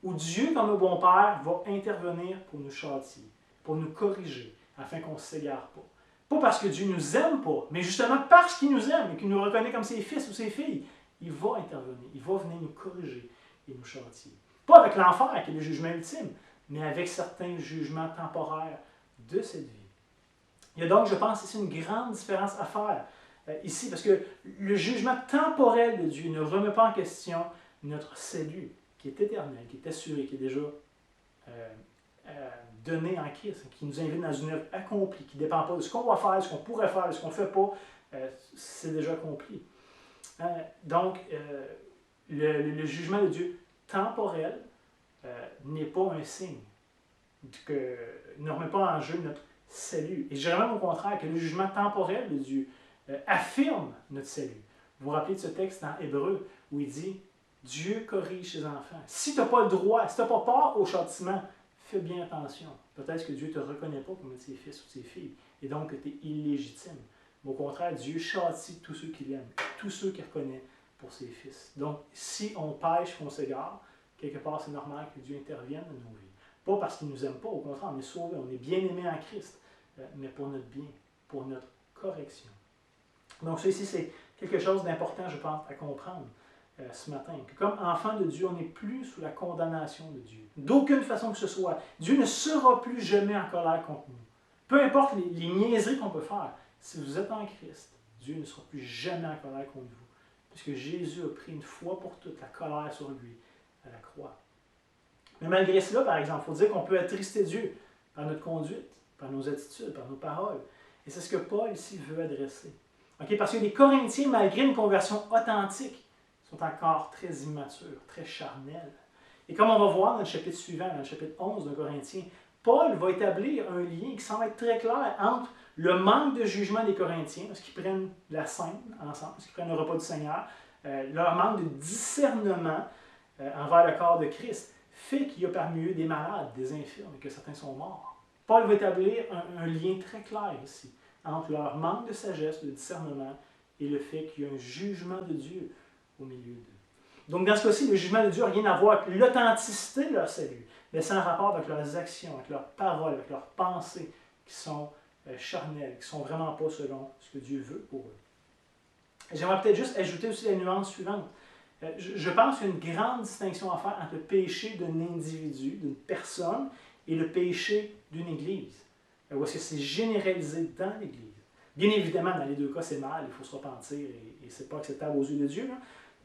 où Dieu, comme un bon Père, va intervenir pour nous châtier, pour nous corriger, afin qu'on ne s'égare pas. Pas parce que Dieu ne nous aime pas, mais justement parce qu'il nous aime et qu'il nous reconnaît comme ses fils ou ses filles. Il va intervenir, il va venir nous corriger et nous châtier. Pas avec l'enfer, qui est le jugement ultime, mais avec certains jugements temporaires de cette vie. Il y a donc, je pense, ici une grande différence à faire ici, parce que le jugement temporel de Dieu ne remet pas en question notre salut, qui est éternel, qui est assuré, qui est déjà donné en Christ, qui nous invite dans une œuvre accomplie, qui ne dépend pas de ce qu'on va faire, de ce qu'on pourrait faire, de ce qu'on ne fait pas, c'est déjà accompli. Donc, le jugement de Dieu temporel n'est pas un signe, ne remet pas en jeu notre salut. Et je dirais même au contraire que le jugement temporel de Dieu affirme notre salut. Vous vous rappelez de ce texte dans Hébreu où il dit « Dieu corrige ses enfants. Si tu n'as pas le droit, si tu n'as pas part au châtiment, fais bien attention. Peut-être que Dieu ne te reconnaît pas comme ses fils ou ses filles, et donc que tu es illégitime. Mais au contraire, Dieu châtie tous ceux qu'il aime, tous ceux qu'il reconnaît pour ses fils. Donc, si on pêche, qu'on s'égare, quelque part, c'est normal que Dieu intervienne dans nos vies. Pas parce qu'il ne nous aime pas, au contraire, on est sauvés, on est bien aimés en Christ, mais pour notre bien, pour notre correction. Donc, ça ici, c'est quelque chose d'important, je pense, à comprendre ce matin. Que comme enfant de Dieu, on n'est plus sous la condamnation de Dieu. D'aucune façon que ce soit. Dieu ne sera plus jamais en colère contre nous. Peu importe les niaiseries qu'on peut faire, si vous êtes en Christ, Dieu ne sera plus jamais en colère contre vous. Puisque Jésus a pris une fois pour toutes la colère sur lui à la croix. Mais malgré cela, par exemple, il faut dire qu'on peut attrister Dieu par notre conduite, par nos attitudes, par nos paroles. Et c'est ce que Paul ici veut adresser. Okay? Parce que les Corinthiens, malgré une conversion authentique, sont encore très immatures, très charnels. Et comme on va voir dans le chapitre suivant, dans le chapitre 11 de Corinthiens, Paul va établir un lien qui semble être très clair entre le manque de jugement des Corinthiens, parce qu'ils prennent la scène ensemble, parce qu'ils prennent le repas du Seigneur, leur manque de discernement envers le corps de Christ, fait qu'il y a parmi eux des malades, des infirmes, et que certains sont morts. Paul va établir un lien très clair ici, entre leur manque de sagesse, de discernement, et le fait qu'il y a un jugement de Dieu au milieu d'eux. Donc dans ce cas-ci, le jugement de Dieu n'a rien à voir avec l'authenticité de leur salut, mais c'est en rapport avec leurs actions, avec leurs paroles, avec leurs pensées qui sont charnelles, qui ne sont vraiment pas selon ce que Dieu veut pour eux. J'aimerais peut-être juste ajouter aussi la nuance suivante. Je pense qu'il y a une grande distinction à faire entre le péché d'un individu, d'une personne, et le péché d'une Église. Où est-ce que c'est généralisé dans l'Église? Bien évidemment, dans les deux cas, c'est mal, il faut se repentir et ce n'est pas acceptable aux yeux de Dieu. Là.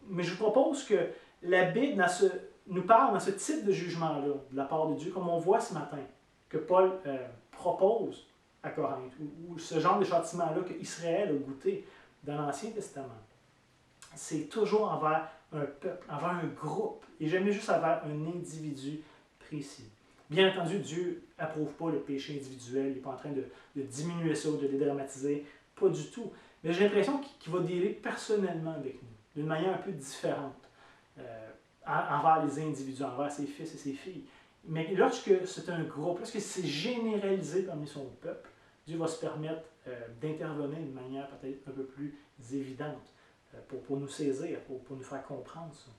Mais je vous propose que la Bible nous parle dans ce type de jugement-là, de la part de Dieu, comme on voit ce matin, que Paul propose à Corinthe, ou ce genre de châtiment-là qu'Israël a goûté dans l'Ancien Testament. C'est toujours envers un peuple, envers un groupe, et jamais juste envers un individu précis. Bien entendu, Dieu n'approuve pas le péché individuel, il n'est pas en train de diminuer ça ou de le dédramatiser, pas du tout. Mais j'ai l'impression qu'il va dealer personnellement avec nous, d'une manière un peu différente, envers les individus, envers ses fils et ses filles. Mais lorsque c'est un groupe, lorsque c'est généralisé parmi son peuple, Dieu va se permettre d'intervenir d'une manière peut-être un peu plus évidente pour nous saisir, pour nous faire comprendre ça.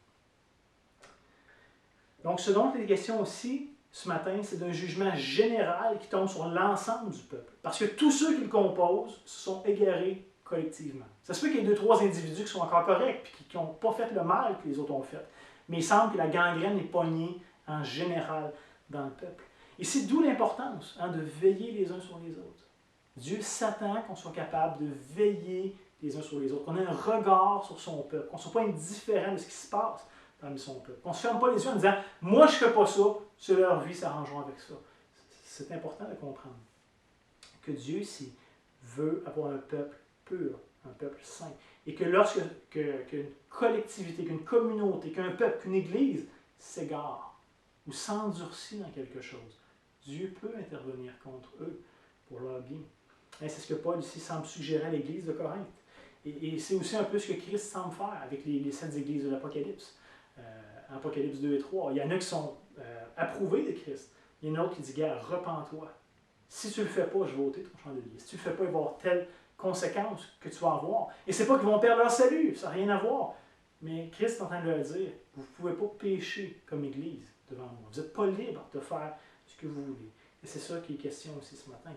Donc, ce dont il est question aussi, ce matin, c'est d'un jugement général qui tombe sur l'ensemble du peuple. Parce que tous ceux qui le composent se sont égarés collectivement. Ça se peut qu'il y ait 2-3 individus qui sont encore corrects et qui n'ont pas fait le mal que les autres ont fait. Mais il semble que la gangrène est pognée en général dans le peuple. Et c'est d'où l'importance de veiller les uns sur les autres. Dieu s'attend qu'on soit capable de veiller les uns sur les autres, qu'on ait un regard sur son peuple, qu'on ne soit pas indifférent de ce qui se passe parmi son peuple. Qu'on ne se ferme pas les yeux en disant « Moi, je ne fais pas ça, c'est leur vie, s'arrangeront avec ça. » C'est important de comprendre que Dieu, ici, veut avoir un peuple pur, un peuple saint. Et que lorsque qu'une collectivité, qu'une communauté, qu'un peuple, qu'une église s'égare ou s'endurcit dans quelque chose, Dieu peut intervenir contre eux pour leur bien. Et c'est ce que Paul ici semble suggérer à l'église de Corinthe. Et c'est aussi un peu ce que Christ semble faire avec les 7 églises de l'Apocalypse. Apocalypse 2 et 3. Il y en a qui sont approuvés de Christ. Il y en a d'autres qui disent, gars, repens-toi. Si tu ne le fais pas, je vais ôter ton chandelier. Si tu ne le fais pas, il va y avoir telle conséquence que tu vas avoir. Et c'est pas qu'ils vont perdre leur salut, ça n'a rien à voir. Mais Christ est en train de leur dire, vous ne pouvez pas pécher comme Église devant moi. Vous n'êtes pas libre de faire ce que vous voulez. Et c'est ça qui est question aussi ce matin.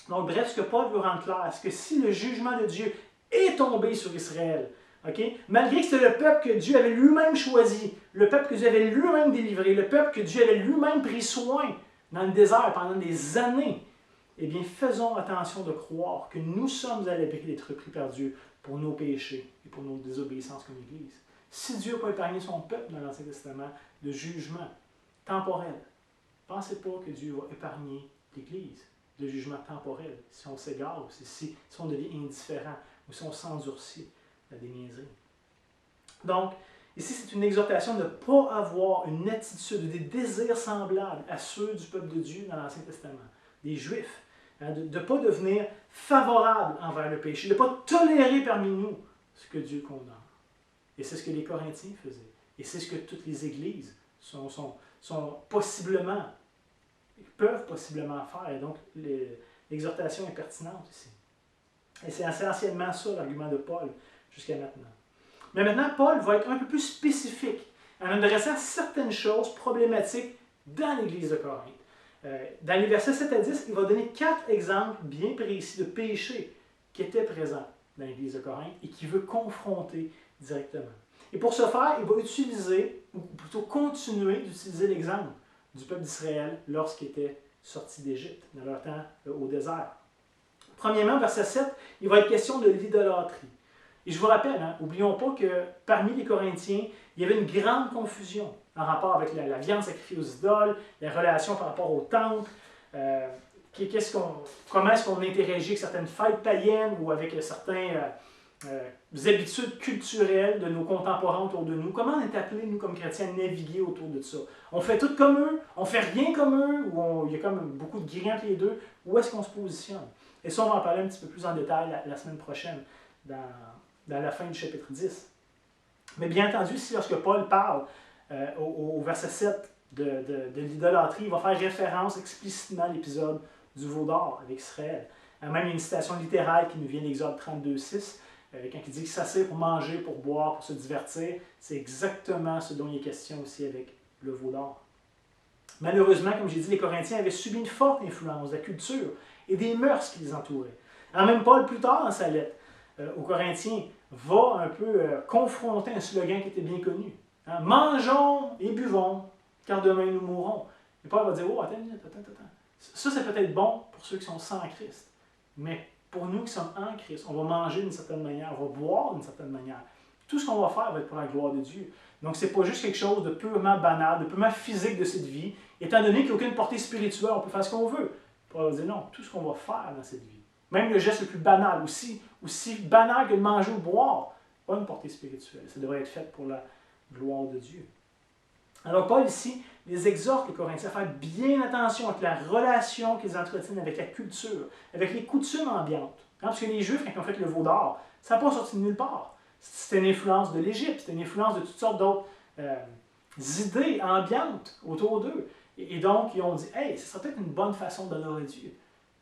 Donc bref, ce que Paul veut rendre clair, c'est que si le jugement de Dieu est tombé sur Israël, malgré que c'était le peuple que Dieu avait lui-même choisi, le peuple que Dieu avait lui-même délivré, le peuple que Dieu avait lui-même pris soin dans le désert pendant des années, eh bien, faisons attention de croire que nous sommes à l'abri d'être pris par Dieu pour nos péchés et pour nos désobéissances comme Église. Si Dieu n'a pas épargné son peuple dans l'Ancien Testament de jugement temporel, pensez pas que Dieu va épargner l'Église de jugement temporel si on s'égare, si on devient indifférent ou si on s'endurcit à des niaiseries. Donc, ici, c'est une exhortation de ne pas avoir une attitude, des désirs semblables à ceux du peuple de Dieu dans l'Ancien Testament, des Juifs, de ne pas devenir favorable envers le péché, de ne pas tolérer parmi nous ce que Dieu condamne. Et c'est ce que les Corinthiens faisaient. Et c'est ce que toutes les églises peuvent possiblement faire. Et donc, l'exhortation est pertinente ici. Et c'est essentiellement ça l'argument de Paul jusqu'à maintenant. Mais maintenant, Paul va être un peu plus spécifique en adressant certaines choses problématiques dans l'Église de Corinthe. Dans les versets 7 à 10, il va donner 4 exemples bien précis de péchés qui étaient présents dans l'Église de Corinthe et qu'il veut confronter directement. Et pour ce faire, il va utiliser, ou plutôt continuer d'utiliser l'exemple du peuple d'Israël lorsqu'il était sorti d'Égypte, dans leur temps au désert. Premièrement, verset 7, il va être question de l'idolâtrie. Et je vous rappelle, n'oublions pas que parmi les Corinthiens, il y avait une grande confusion en rapport avec la viande sacrifiée aux idoles, les relations par rapport au temple, comment est-ce qu'on interagit avec certaines fêtes païennes ou avec certaines habitudes culturelles de nos contemporains autour de nous. Comment on est appelé, nous, comme chrétiens, à naviguer autour de ça? On fait tout comme eux, on fait rien comme eux, ou il y a comme beaucoup de gris entre les deux. Où est-ce qu'on se positionne? Et ça, on va en parler un petit peu plus en détail la semaine prochaine, dans la fin du chapitre 10. Mais bien entendu, si lorsque Paul parle au verset 7 de l'idolâtrie, il va faire référence explicitement à l'épisode du veau d'or avec Israël. Même il y a une citation littérale qui nous vient d'Exode 32:6, quand il dit que ça sert pour manger, pour boire, pour se divertir. C'est exactement ce dont il est question aussi avec le veau d'or. Malheureusement, comme j'ai dit, les Corinthiens avaient subi une forte influence de la culture et des mœurs qui les entouraient. Alors même Paul, plus tard dans sa lettre aux Corinthiens, va un peu confronter un slogan qui était bien connu. Mangeons et buvons, car demain nous mourrons. Et Paul va dire, oh, attends. Ça, c'est peut-être bon pour ceux qui sont sans Christ. Mais pour nous qui sommes en Christ, on va manger d'une certaine manière, on va boire d'une certaine manière. Tout ce qu'on va faire va être pour la gloire de Dieu. Donc, ce n'est pas juste quelque chose de purement banal, de purement physique de cette vie. Étant donné qu'il n'y a aucune portée spirituelle, on peut faire ce qu'on veut. Paul va dire non, tout ce qu'on va faire dans cette vie, même le geste le plus banal, aussi banal que de manger ou de boire, pas une portée spirituelle. Ça devrait être fait pour la gloire de Dieu. Alors Paul ici les exhorte, les Corinthiens, à faire bien attention avec la relation qu'ils entretiennent avec la culture, avec les coutumes ambiantes. Parce que les Juifs, quand ils ont fait le veau d'or, ça n'a pas sorti de nulle part. C'était une influence de l'Égypte, c'était une influence de toutes sortes d'autres idées ambiantes autour d'eux. Et donc, ils ont dit, hey, ce serait peut-être une bonne façon d'adorer Dieu.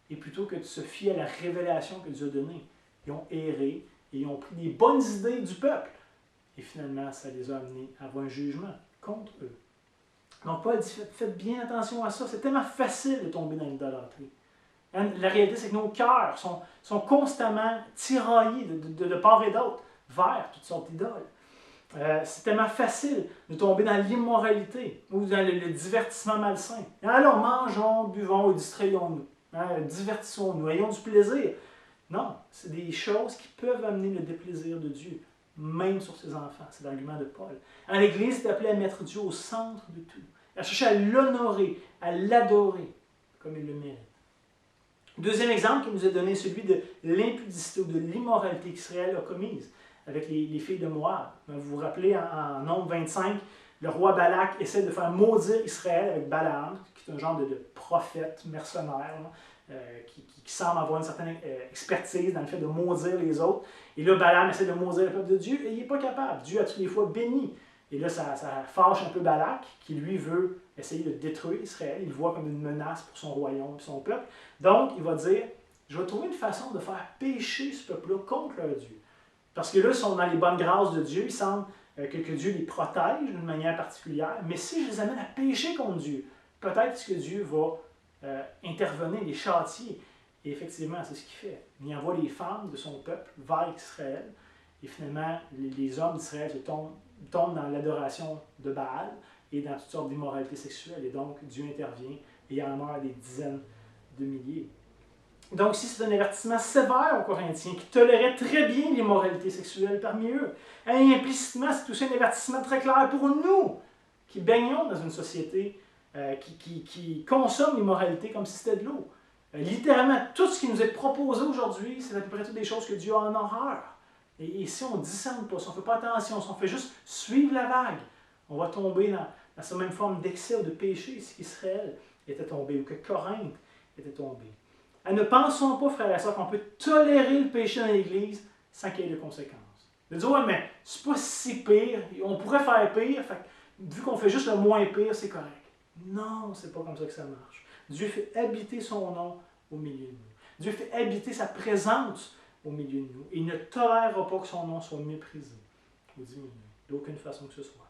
Et plutôt que de se fier à la révélation que Dieu a donnée, ils ont erré et ils ont pris des bonnes idées du peuple. Et finalement, ça les a amenés à avoir un jugement contre eux. Donc, Paul dit, faites bien attention à ça. C'est tellement facile de tomber dans l'idolâtrie. La réalité, c'est que nos cœurs sont constamment tiraillés de part et d'autre vers toutes sortes d'idoles. C'est tellement facile de tomber dans l'immoralité ou dans le divertissement malsain. Alors, mangeons, buvons et distrayons-nous. Divertissons-nous, ayons du plaisir. Non, c'est des choses qui peuvent amener le déplaisir de Dieu, même sur ses enfants. C'est l'argument de Paul. L'Église est appelée à mettre Dieu au centre de tout, à chercher à l'honorer, à l'adorer comme il le mérite. Deuxième exemple qui nous est donné, celui de l'impudicité ou de l'immoralité qu'Israël a commise avec les filles de Moab. Vous vous rappelez, en Nombre 25, le roi Balak essaie de faire maudire Israël avec Balaam, qui est un genre de prophète mercenaire, qui semble avoir une certaine expertise dans le fait de maudire les autres. Et là, Balaam essaie de maudire le peuple de Dieu et il n'est pas capable. Dieu a toutes les fois béni. Et là, ça fâche un peu Balak, qui lui veut essayer de détruire Israël. Il le voit comme une menace pour son royaume et son peuple. Donc, il va dire, je vais trouver une façon de faire pécher ce peuple-là contre leur Dieu. Parce que là, ils sont dans les bonnes grâces de Dieu. Il semble que Dieu les protège d'une manière particulière. Mais si je les amène à pécher contre Dieu, peut-être que Dieu va intervenir, les châtier. Et effectivement, c'est ce qu'il fait. Il envoie les femmes de son peuple vers Israël. Et finalement, les hommes d'Israël tombent dans l'adoration de Baal et dans toutes sortes d'immoralités sexuelles. Et donc, Dieu intervient et il en meurt des dizaines de milliers. Donc, ici, c'est un avertissement sévère aux Corinthiens qui toléraient très bien l'immoralité sexuelle parmi eux. Et implicitement, c'est aussi un avertissement très clair pour nous qui baignons dans une société qui consomme l'immoralité comme si c'était de l'eau. Littéralement, tout ce qui nous est proposé aujourd'hui, c'est à peu près toutes des choses que Dieu a en horreur. Et si on ne discerne pas, si on ne fait pas attention, si on fait juste suivre la vague, on va tomber dans cette même forme d'excès ou de péché, si Israël était tombé ou que Corinthe était tombé. Ne pensons pas, frères et sœurs, qu'on peut tolérer le péché dans l'Église sans qu'il y ait de conséquences. De dire, ouais, mais c'est pas si pire, on pourrait faire pire, fait, vu qu'on fait juste le moins pire, c'est correct. Non, c'est pas comme ça que ça marche. Dieu fait habiter son nom au milieu de nous. Dieu fait habiter sa présence au milieu de nous. Et il ne tolérera pas que son nom soit méprisé ou diminué, d'aucune façon que ce soit.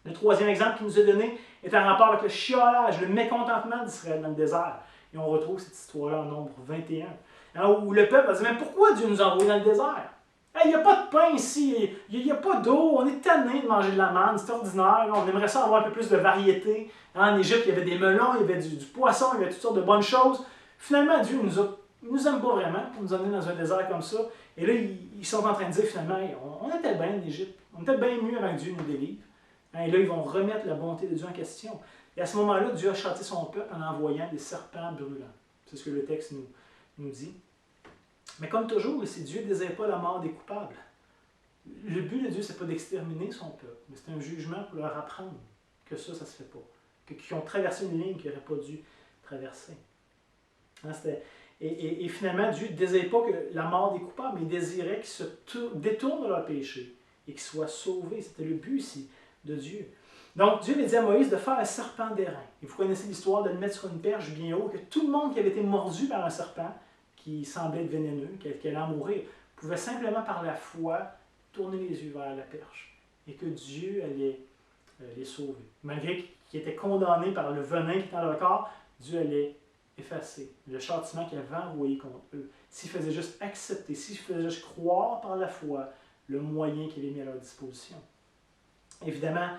Le troisième exemple qui nous est donné est en rapport avec le chiolage, le mécontentement d'Israël dans le désert. Et on retrouve cette histoire-là en Nombre 21, où le peuple va dire, mais pourquoi Dieu nous a envoyés dans le désert? Il n'y a pas de pain ici, il n'y a pas d'eau, on est tanné de manger de la manne, c'est ordinaire, on aimerait ça avoir un peu plus de variété. En Égypte, il y avait des melons, il y avait du poisson, il y avait toutes sortes de bonnes choses. Finalement, Dieu nous aime pas vraiment pour nous emmener dans un désert comme ça. Et là, ils sont en train de dire finalement, on était bien en Égypte, on était bien mieux avant que Dieu nous délivre. Et là, ils vont remettre la bonté de Dieu en question. Et à ce moment-là, Dieu a châtié son peuple en envoyant des serpents brûlants. C'est ce que le texte nous dit. Mais comme toujours, si Dieu ne désire pas la mort des coupables, le but de Dieu, ce n'est pas d'exterminer son peuple, mais c'est un jugement pour leur apprendre que ça ne se fait pas. Qu'ils ont traversé une ligne qu'ils n'auraient pas dû traverser. Et finalement, Dieu ne désirait pas que la mort des coupables, mais il désirait qu'ils se détournent de leur péché et qu'ils soient sauvés. C'était le but ici de Dieu. Donc, Dieu avait dit à Moïse de faire un serpent d'airain. Et vous connaissez l'histoire de le mettre sur une perche bien haut, que tout le monde qui avait été mordu par un serpent, qui semblait être vénéneux, qui allait en mourir, pouvait simplement par la foi tourner les yeux vers la perche. Et que Dieu allait les sauver. Malgré qu'ils étaient condamnés par le venin qui était dans leur corps, Dieu allait effacer le châtiment qu'il avait envoyé contre eux. S'ils faisaient juste accepter, s'ils faisaient juste croire par la foi le moyen qu'il avait mis à leur disposition. Évidemment,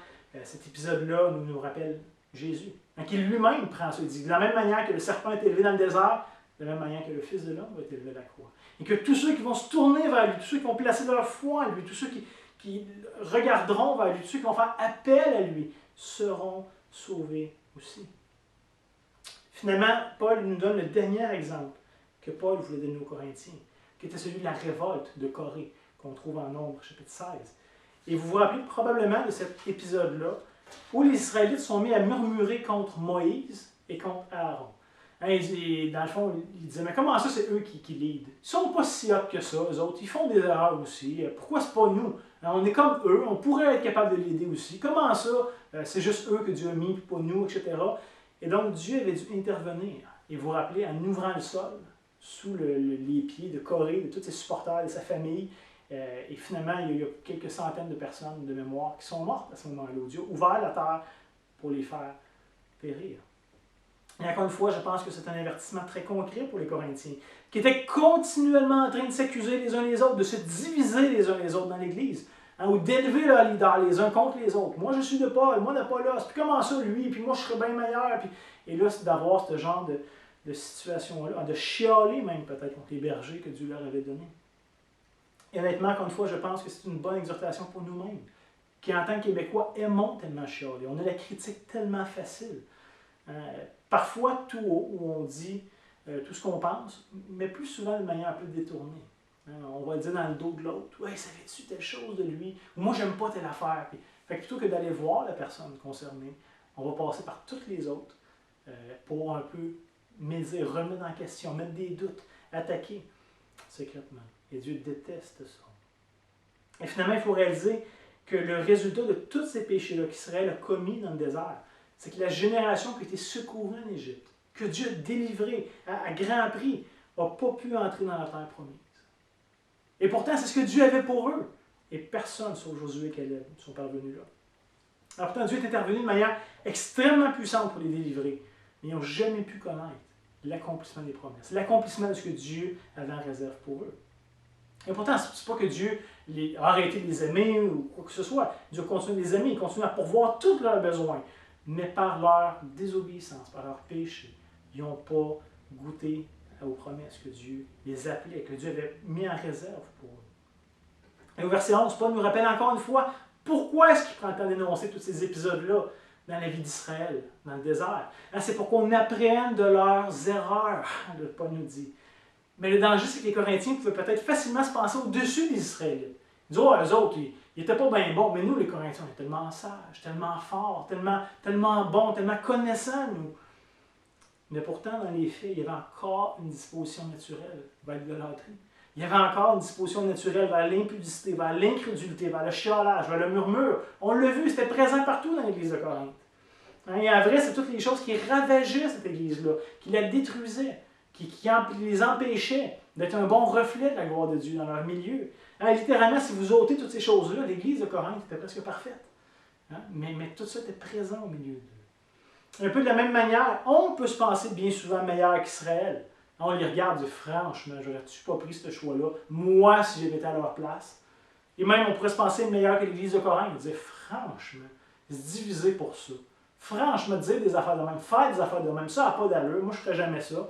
cet épisode-là nous rappelle Jésus, qui lui-même prend ça. Il dit, de la même manière que le serpent est élevé dans le désert, de la même manière que le Fils de l'homme va être élevé à la croix. Et que tous ceux qui vont se tourner vers lui, tous ceux qui vont placer leur foi en lui, tous ceux qui regarderont vers lui, tous ceux qui vont faire appel à lui, seront sauvés aussi. Finalement, Paul nous donne le dernier exemple que Paul voulait donner aux Corinthiens, qui était celui de la révolte de Corée, qu'on trouve en Nombre, chapitre 16. Et vous vous rappelez probablement de cet épisode-là, où les Israélites sont mis à murmurer contre Moïse et contre Aaron. Hein, dans le fond, ils disaient, mais comment ça, c'est eux qui lead? Ils sont pas si hot que ça, eux autres. Ils font des erreurs aussi. Pourquoi c'est pas nous? Hein, on est comme eux, on pourrait être capable de l'aider aussi. Comment ça? C'est juste eux que Dieu a mis, puis pas nous, etc. Et donc, Dieu avait dû intervenir. Et vous rappelez, en ouvrant le sol, sous les pieds de Corée, de tous ses supporters, de sa famille. Et finalement, il y a quelques centaines de personnes de mémoire qui sont mortes à ce moment-là. Dieu a ouvert la terre pour les faire périr. Et encore une fois, je pense que c'est un avertissement très concret pour les Corinthiens, qui étaient continuellement en train de s'accuser les uns les autres, de se diviser les uns les autres dans l'Église, hein, ou d'élever leurs leaders les uns contre les autres. Moi, je suis de Paul, moi, d'Apollos, puis comment ça, lui, puis moi, je serais bien meilleur. Et là, c'est d'avoir ce genre de situation-là, de chialer même peut-être contre les bergers que Dieu leur avait donnés. Et honnêtement, encore une fois, je pense que c'est une bonne exhortation pour nous-mêmes, qui en tant que Québécois aimons tellement chialer. On a la critique tellement facile. Parfois tout haut, où on dit tout ce qu'on pense, mais plus souvent de manière un peu détournée. On va le dire dans le dos de l'autre. « Ouais, savais-tu telle chose de lui? » Ou « Moi, j'aime pas telle affaire. » Fait que plutôt que d'aller voir la personne concernée, on va passer par toutes les autres pour un peu médire, remettre en question, mettre des doutes, attaquer secrètement. Et Dieu déteste ça. Et finalement, il faut réaliser que le résultat de tous ces péchés-là qui seraient commis dans le désert, c'est que la génération qui a été secourue en Égypte, que Dieu a délivrée à grand prix, n'a pas pu entrer dans la terre promise. Et pourtant, c'est ce que Dieu avait pour eux. Et personne, sauf Josué et Caleb, ne sont parvenus là. Alors pourtant, Dieu est intervenu de manière extrêmement puissante pour les délivrer, mais ils n'ont jamais pu connaître l'accomplissement des promesses, l'accomplissement de ce que Dieu avait en réserve pour eux. Et pourtant, ce n'est pas que Dieu a arrêté de les aimer ou quoi que ce soit. Dieu continue de les aimer, il continue à pourvoir tous leurs besoins. Mais par leur désobéissance, par leur péché, ils n'ont pas goûté aux promesses que Dieu les appelait, que Dieu avait mis en réserve pour eux. Et au verset 11, Paul nous rappelle encore une fois pourquoi est-ce qu'il prend le temps d'énoncer tous ces épisodes-là dans la vie d'Israël, dans le désert. C'est pour qu'on apprenne de leurs erreurs, Paul nous dit. Mais le danger, c'est que les Corinthiens pouvaient peut-être facilement se penser au-dessus des Israélites. Ils disaient, eux autres, ils n'étaient pas bien bons, mais nous, les Corinthiens, on est tellement sages, tellement forts, tellement bons, tellement connaissants, nous. Mais pourtant, dans les faits, il y avait encore une disposition naturelle vers l'idolâtrie. Il y avait encore une disposition naturelle vers l'impudicité, vers l'incrédulité, vers le chialage, vers le murmure. On l'a vu, c'était présent partout dans l'église de Corinthe. Et en vrai, c'est toutes les choses qui ravageaient cette église-là, qui la détruisaient, qui les empêchaient d'être un bon reflet de la gloire de Dieu dans leur milieu. Littéralement, si vous ôtez toutes ces choses-là, l'église de Corinthe était presque parfaite. Mais tout ça était présent au milieu d'eux. Un peu de la même manière, on peut se penser bien souvent meilleur qu'Israël. On les regarde et dit, franchement, j'aurais-tu pas pris ce choix-là, moi, si j'avais été à leur place? Et même, on pourrait se penser meilleur que l'église de Corinthe. On disait, franchement, se diviser pour ça. Franchement, dire des affaires de même, faire des affaires de même, ça n'a pas d'allure, moi, je ne ferais jamais ça.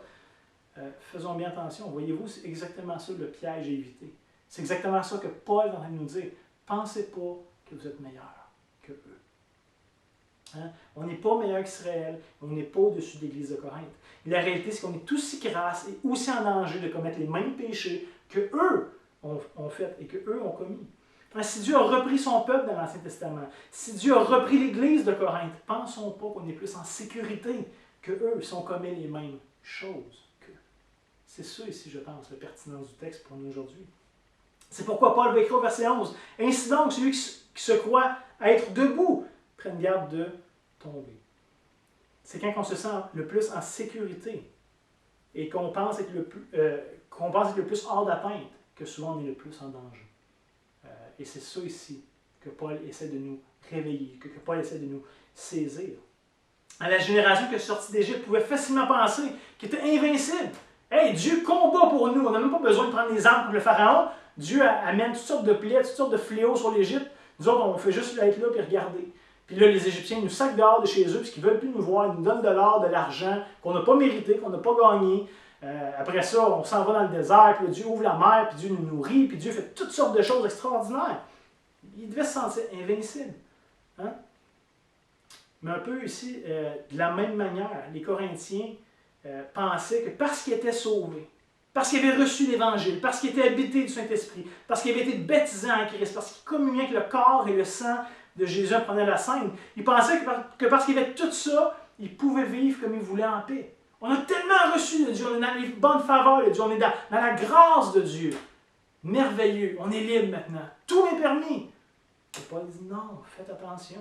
Faisons bien attention. Voyez-vous, c'est exactement ça le piège à éviter. C'est exactement ça que Paul est en train de nous dire. Pensez pas que vous êtes meilleur que eux. On n'est pas meilleur qu'Israël, on n'est pas au-dessus de l'église de Corinthe. Et la réalité, c'est qu'on est aussi crasse et aussi en danger de commettre les mêmes péchés que eux ont fait et que eux ont commis. Si Dieu a repris son peuple dans l'Ancien Testament, si Dieu a repris l'église de Corinthe, pensons pas qu'on est plus en sécurité que eux si on commet les mêmes choses qu'eux. C'est ça ici, je pense, la pertinence du texte pour nous aujourd'hui. C'est pourquoi Paul va écrire au verset 11. « Ainsi donc, celui qui se croit être debout, prenne garde de tomber. » C'est quand on se sent le plus en sécurité et qu'on pense être le plus hors d'atteinte que souvent on est le plus en danger. Et c'est ça ici que Paul essaie de nous réveiller, que Paul essaie de nous saisir. La génération qui est sortie d'Égypte pouvait facilement penser qu'il était invincible. Hey, Dieu combat pour nous. On n'a même pas besoin de prendre les armes contre le Pharaon. Dieu amène toutes sortes de plaies, toutes sortes de fléaux sur l'Égypte. Nous autres, on fait juste être là et regarder. Puis là, les Égyptiens nous sacent dehors de chez eux parce qu'ils ne veulent plus nous voir. Ils nous donnent de l'or, de l'argent qu'on n'a pas mérité, qu'on n'a pas gagné. Après ça, on s'en va dans le désert, puis là, Dieu ouvre la mer, puis Dieu nous nourrit, puis Dieu fait toutes sortes de choses extraordinaires. Il devait se sentir invincible. Mais un peu ici, de la même manière, les Corinthiens pensaient que parce qu'ils étaient sauvés, parce qu'ils avaient reçu l'Évangile, parce qu'ils étaient habités du Saint-Esprit, parce qu'ils avaient été baptisés en Christ, parce qu'ils communiaient avec le corps et le sang de Jésus prenait la scène. Ils pensaient que parce qu'il avait tout ça, ils pouvaient vivre comme ils voulaient en paix. On a tellement reçu de Dieu, on est dans les bonnes faveurs de Dieu, on est dans la grâce de Dieu. Merveilleux, on est libre maintenant. Tout est permis. Et Paul dit non, faites attention.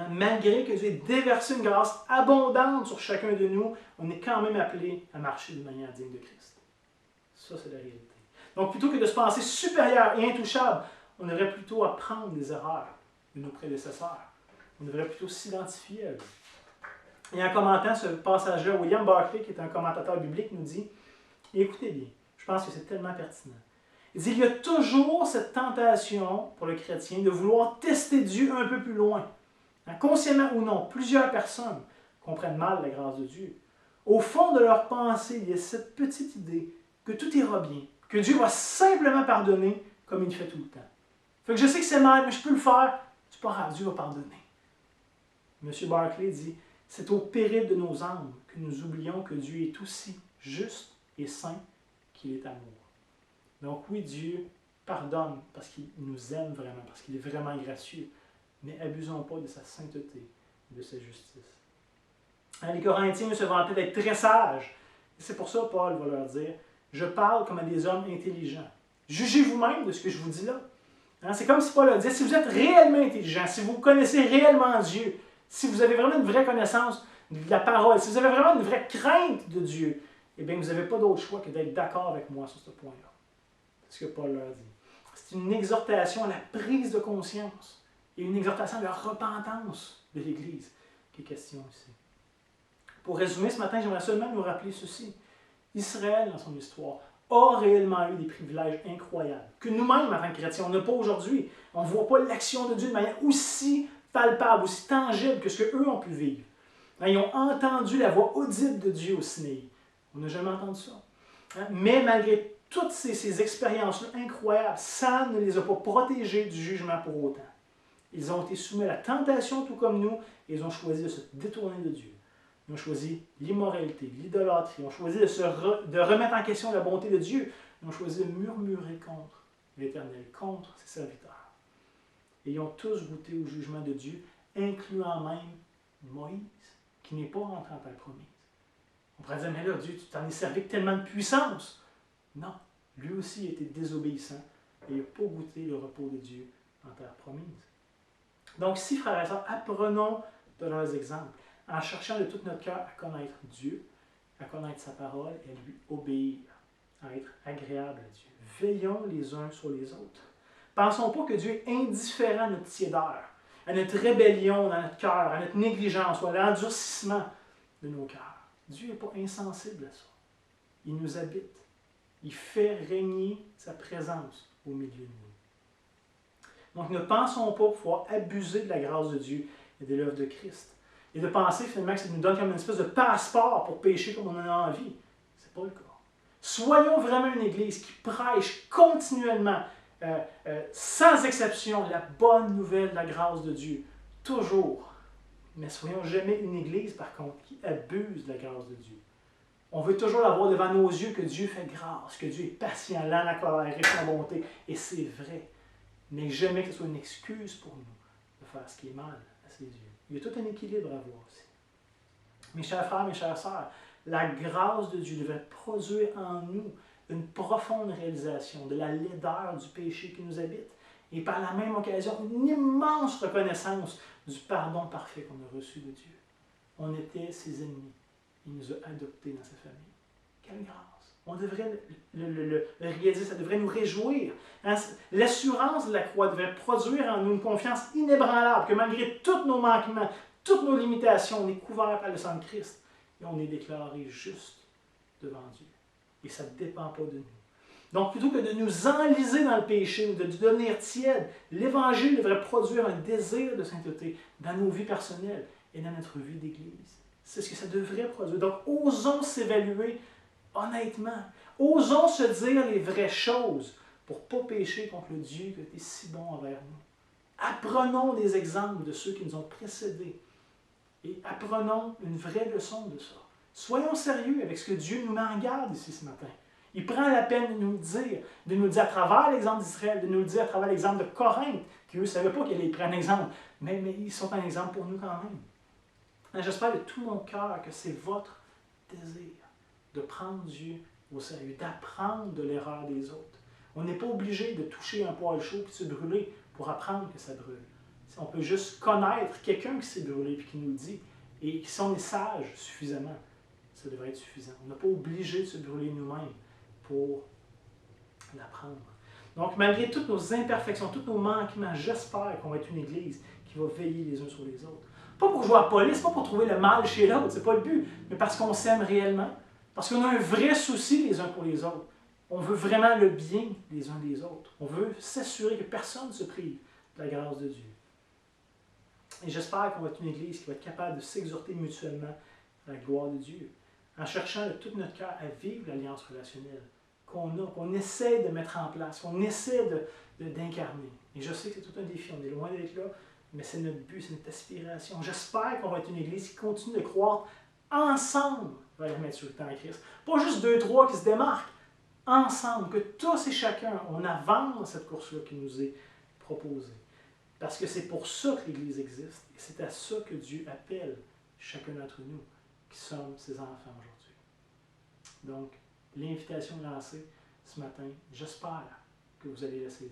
Malgré que Dieu ait déversé une grâce abondante sur chacun de nous, on est quand même appelé à marcher de manière digne de Christ. Ça, c'est la réalité. Donc, plutôt que de se penser supérieur et intouchable, on devrait plutôt apprendre des erreurs de nos prédécesseurs. On devrait plutôt s'identifier à eux. Et en commentant ce passage-là, William Barclay, qui est un commentateur biblique, nous dit, et écoutez bien, je pense que c'est tellement pertinent. Il dit, il y a toujours cette tentation pour le chrétien de vouloir tester Dieu un peu plus loin. Consciemment ou non, plusieurs personnes comprennent mal la grâce de Dieu. Au fond de leur pensée, il y a cette petite idée que tout ira bien, que Dieu va simplement pardonner comme il fait tout le temps. Fait que je sais que c'est mal, mais je peux le faire, c'est pas grave, Dieu va pardonner. M. Barclay dit, c'est au péril de nos âmes que nous oublions que Dieu est aussi juste et saint qu'il est amour. Donc oui, Dieu pardonne parce qu'il nous aime vraiment, parce qu'il est vraiment gracieux. Mais abusons pas de sa sainteté et de sa justice. Les Corinthiens se vantaient d'être très sages. C'est pour ça, Paul va leur dire, je parle comme à des hommes intelligents. Jugez vous-même de ce que je vous dis là. C'est comme si Paul leur disait, si vous êtes réellement intelligent, si vous connaissez réellement Dieu, si vous avez vraiment une vraie connaissance de la parole, si vous avez vraiment une vraie crainte de Dieu, eh bien, vous n'avez pas d'autre choix que d'être d'accord avec moi sur ce point-là. C'est ce que Paul leur dit. C'est une exhortation à la prise de conscience et une exhortation à la repentance de l'Église qui est question ici. Pour résumer, ce matin, j'aimerais seulement nous rappeler ceci. Israël, dans son histoire, a réellement eu des privilèges incroyables, que nous-mêmes, en tant que chrétiens, on n'a pas aujourd'hui. On ne voit pas l'action de Dieu de manière aussi palpable, aussi tangible que ce qu'eux ont pu vivre. Ils ont entendu la voix audible de Dieu au Sinaï. On n'a jamais entendu ça. Mais malgré toutes ces expériences incroyables, ça ne les a pas protégés du jugement pour autant. Ils ont été soumis à la tentation tout comme nous, et ils ont choisi de se détourner de Dieu. Ils ont choisi l'immoralité, l'idolâtrie, ils ont choisi de remettre en question la bonté de Dieu. Ils ont choisi de murmurer contre l'Éternel, contre ses serviteurs. Et ils ont tous goûté au jugement de Dieu, incluant même Moïse, qui n'est pas rentré en terre promise. On pourrait dire, mais là, Dieu, tu t'en es servi avec tellement de puissance. Non, lui aussi a été désobéissant et il n'a pas goûté le repos de Dieu en terre promise. Donc, si, frères et sœurs, apprenons de leurs exemples, en cherchant de tout notre cœur à connaître Dieu, à connaître sa parole et à lui obéir, à être agréable à Dieu. Veillons les uns sur les autres. Pensons pas que Dieu est indifférent à notre tiédeur, à notre rébellion dans notre cœur, à notre négligence ou à l'endurcissement de nos cœurs. Dieu n'est pas insensible à ça. Il nous habite. Il fait régner sa présence au milieu de nous. Donc ne pensons pas pouvoir abuser de la grâce de Dieu et de l'œuvre de Christ. Et de penser finalement que ça nous donne comme une espèce de passeport pour pécher comme on en a envie. Ce n'est pas le cas. Soyons vraiment une Église qui prêche continuellement, sans exception, la bonne nouvelle de la grâce de Dieu. Toujours. Mais soyons jamais une Église, par contre, qui abuse de la grâce de Dieu. On veut toujours avoir devant nos yeux que Dieu fait grâce, que Dieu est patient, lent à la colère, riche en bonté. Et c'est vrai. Mais jamais que ce soit une excuse pour nous de faire ce qui est mal à ses yeux. Il y a tout un équilibre à voir aussi. Mes chers frères, mes chères sœurs, la grâce de Dieu devrait produire en nous une profonde réalisation de la laideur du péché qui nous habite et par la même occasion une immense reconnaissance du pardon parfait qu'on a reçu de Dieu. On était ses ennemis. Il nous a adoptés dans sa famille. Quelle grâce! On devrait le réaliser, ça devrait nous réjouir. L'assurance de la croix devrait produire en nous une confiance inébranlable, que malgré tous nos manquements, toutes nos limitations, on est couvert par le sang de Christ et on est déclaré juste devant Dieu. Et ça ne dépend pas de nous. Donc, plutôt que de nous enliser dans le péché ou de devenir tiède, l'Évangile devrait produire un désir de sainteté dans nos vies personnelles et dans notre vie d'Église. C'est ce que ça devrait produire. Donc, osons s'évaluer honnêtement. Osons se dire les vraies choses pour ne pas pécher contre le Dieu qui a été si bon envers nous. Apprenons des exemples de ceux qui nous ont précédés et apprenons une vraie leçon de ça. Soyons sérieux avec ce que Dieu nous met en garde ici ce matin. Il prend la peine de nous le dire à travers l'exemple d'Israël, de nous le dire à travers l'exemple de Corinthe, Puis eux ne savaient pas qu'ils allaient prendre un exemple, mais ils sont un exemple pour nous quand même. J'espère de tout mon cœur que c'est votre désir de prendre Dieu au sérieux, d'apprendre de l'erreur des autres. On n'est pas obligé de toucher un poêle chaud et de se brûler pour apprendre que ça brûle. On peut juste connaître quelqu'un qui s'est brûlé et qui nous le dit. Et si on est sage suffisamment, ça devrait être suffisant. On n'est pas obligé de se brûler nous-mêmes pour l'apprendre. Donc, malgré toutes nos imperfections, tous nos manquements, j'espère qu'on va être une Église qui va veiller les uns sur les autres. Pas pour jouer à la police, pas pour trouver le mal chez l'autre, c'est pas le but, mais parce qu'on s'aime réellement, parce qu'on a un vrai souci les uns pour les autres. On veut vraiment le bien les uns des autres. On veut s'assurer que personne ne se prive de la grâce de Dieu. Et j'espère qu'on va être une Église qui va être capable de s'exhorter mutuellement à la gloire de Dieu, en cherchant de tout notre cœur à vivre l'alliance relationnelle qu'on essaie de mettre en place, qu'on essaie d'incarner. Et je sais que c'est tout un défi, on est loin d'être là, mais c'est notre but, c'est notre aspiration. J'espère qu'on va être une Église qui continue de croître ensemble vers la maturité en Christ. Pas juste 2, 3 qui se démarquent, ensemble, que tous et chacun, on avance dans cette course-là qui nous est proposée. Parce que c'est pour ça que l'Église existe, et c'est à ça que Dieu appelle chacun d'entre nous, qui sommes ses enfants aujourd'hui. Donc, l'invitation lancée ce matin, j'espère que vous allez la saisir.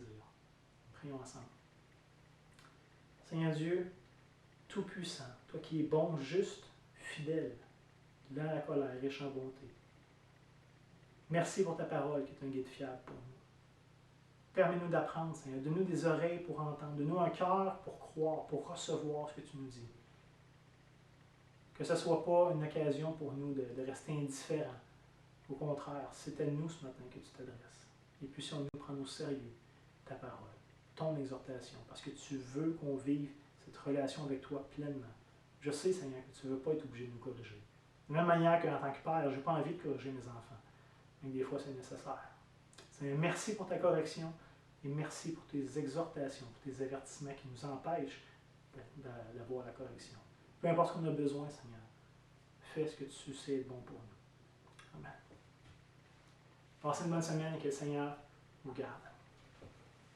Prions ensemble. Seigneur Dieu, Tout-Puissant, toi qui es bon, juste, fidèle, lent à la colère, riche en bonté. Merci pour ta parole qui est un guide fiable pour nous. Permets-nous d'apprendre, Seigneur. Donne-nous des oreilles pour entendre. Donne-nous un cœur pour croire, pour recevoir ce que tu nous dis. Que ce ne soit pas une occasion pour nous de rester indifférents. Au contraire, c'est à nous ce matin que tu t'adresses. Et puis si on nous prend au sérieux ta parole, ton exhortation, parce que tu veux qu'on vive cette relation avec toi pleinement. Je sais, Seigneur, que tu ne veux pas être obligé de nous corriger. De la même manière qu'en tant que père, je n'ai pas envie de corriger mes enfants. Mais des fois, c'est nécessaire. Seigneur, merci pour ta correction et merci pour tes exhortations, pour tes avertissements qui nous empêchent d'avoir la correction. Peu importe ce qu'on a besoin, Seigneur, fais ce que tu sais être bon pour nous. Amen. Passez une bonne semaine et que le Seigneur vous garde.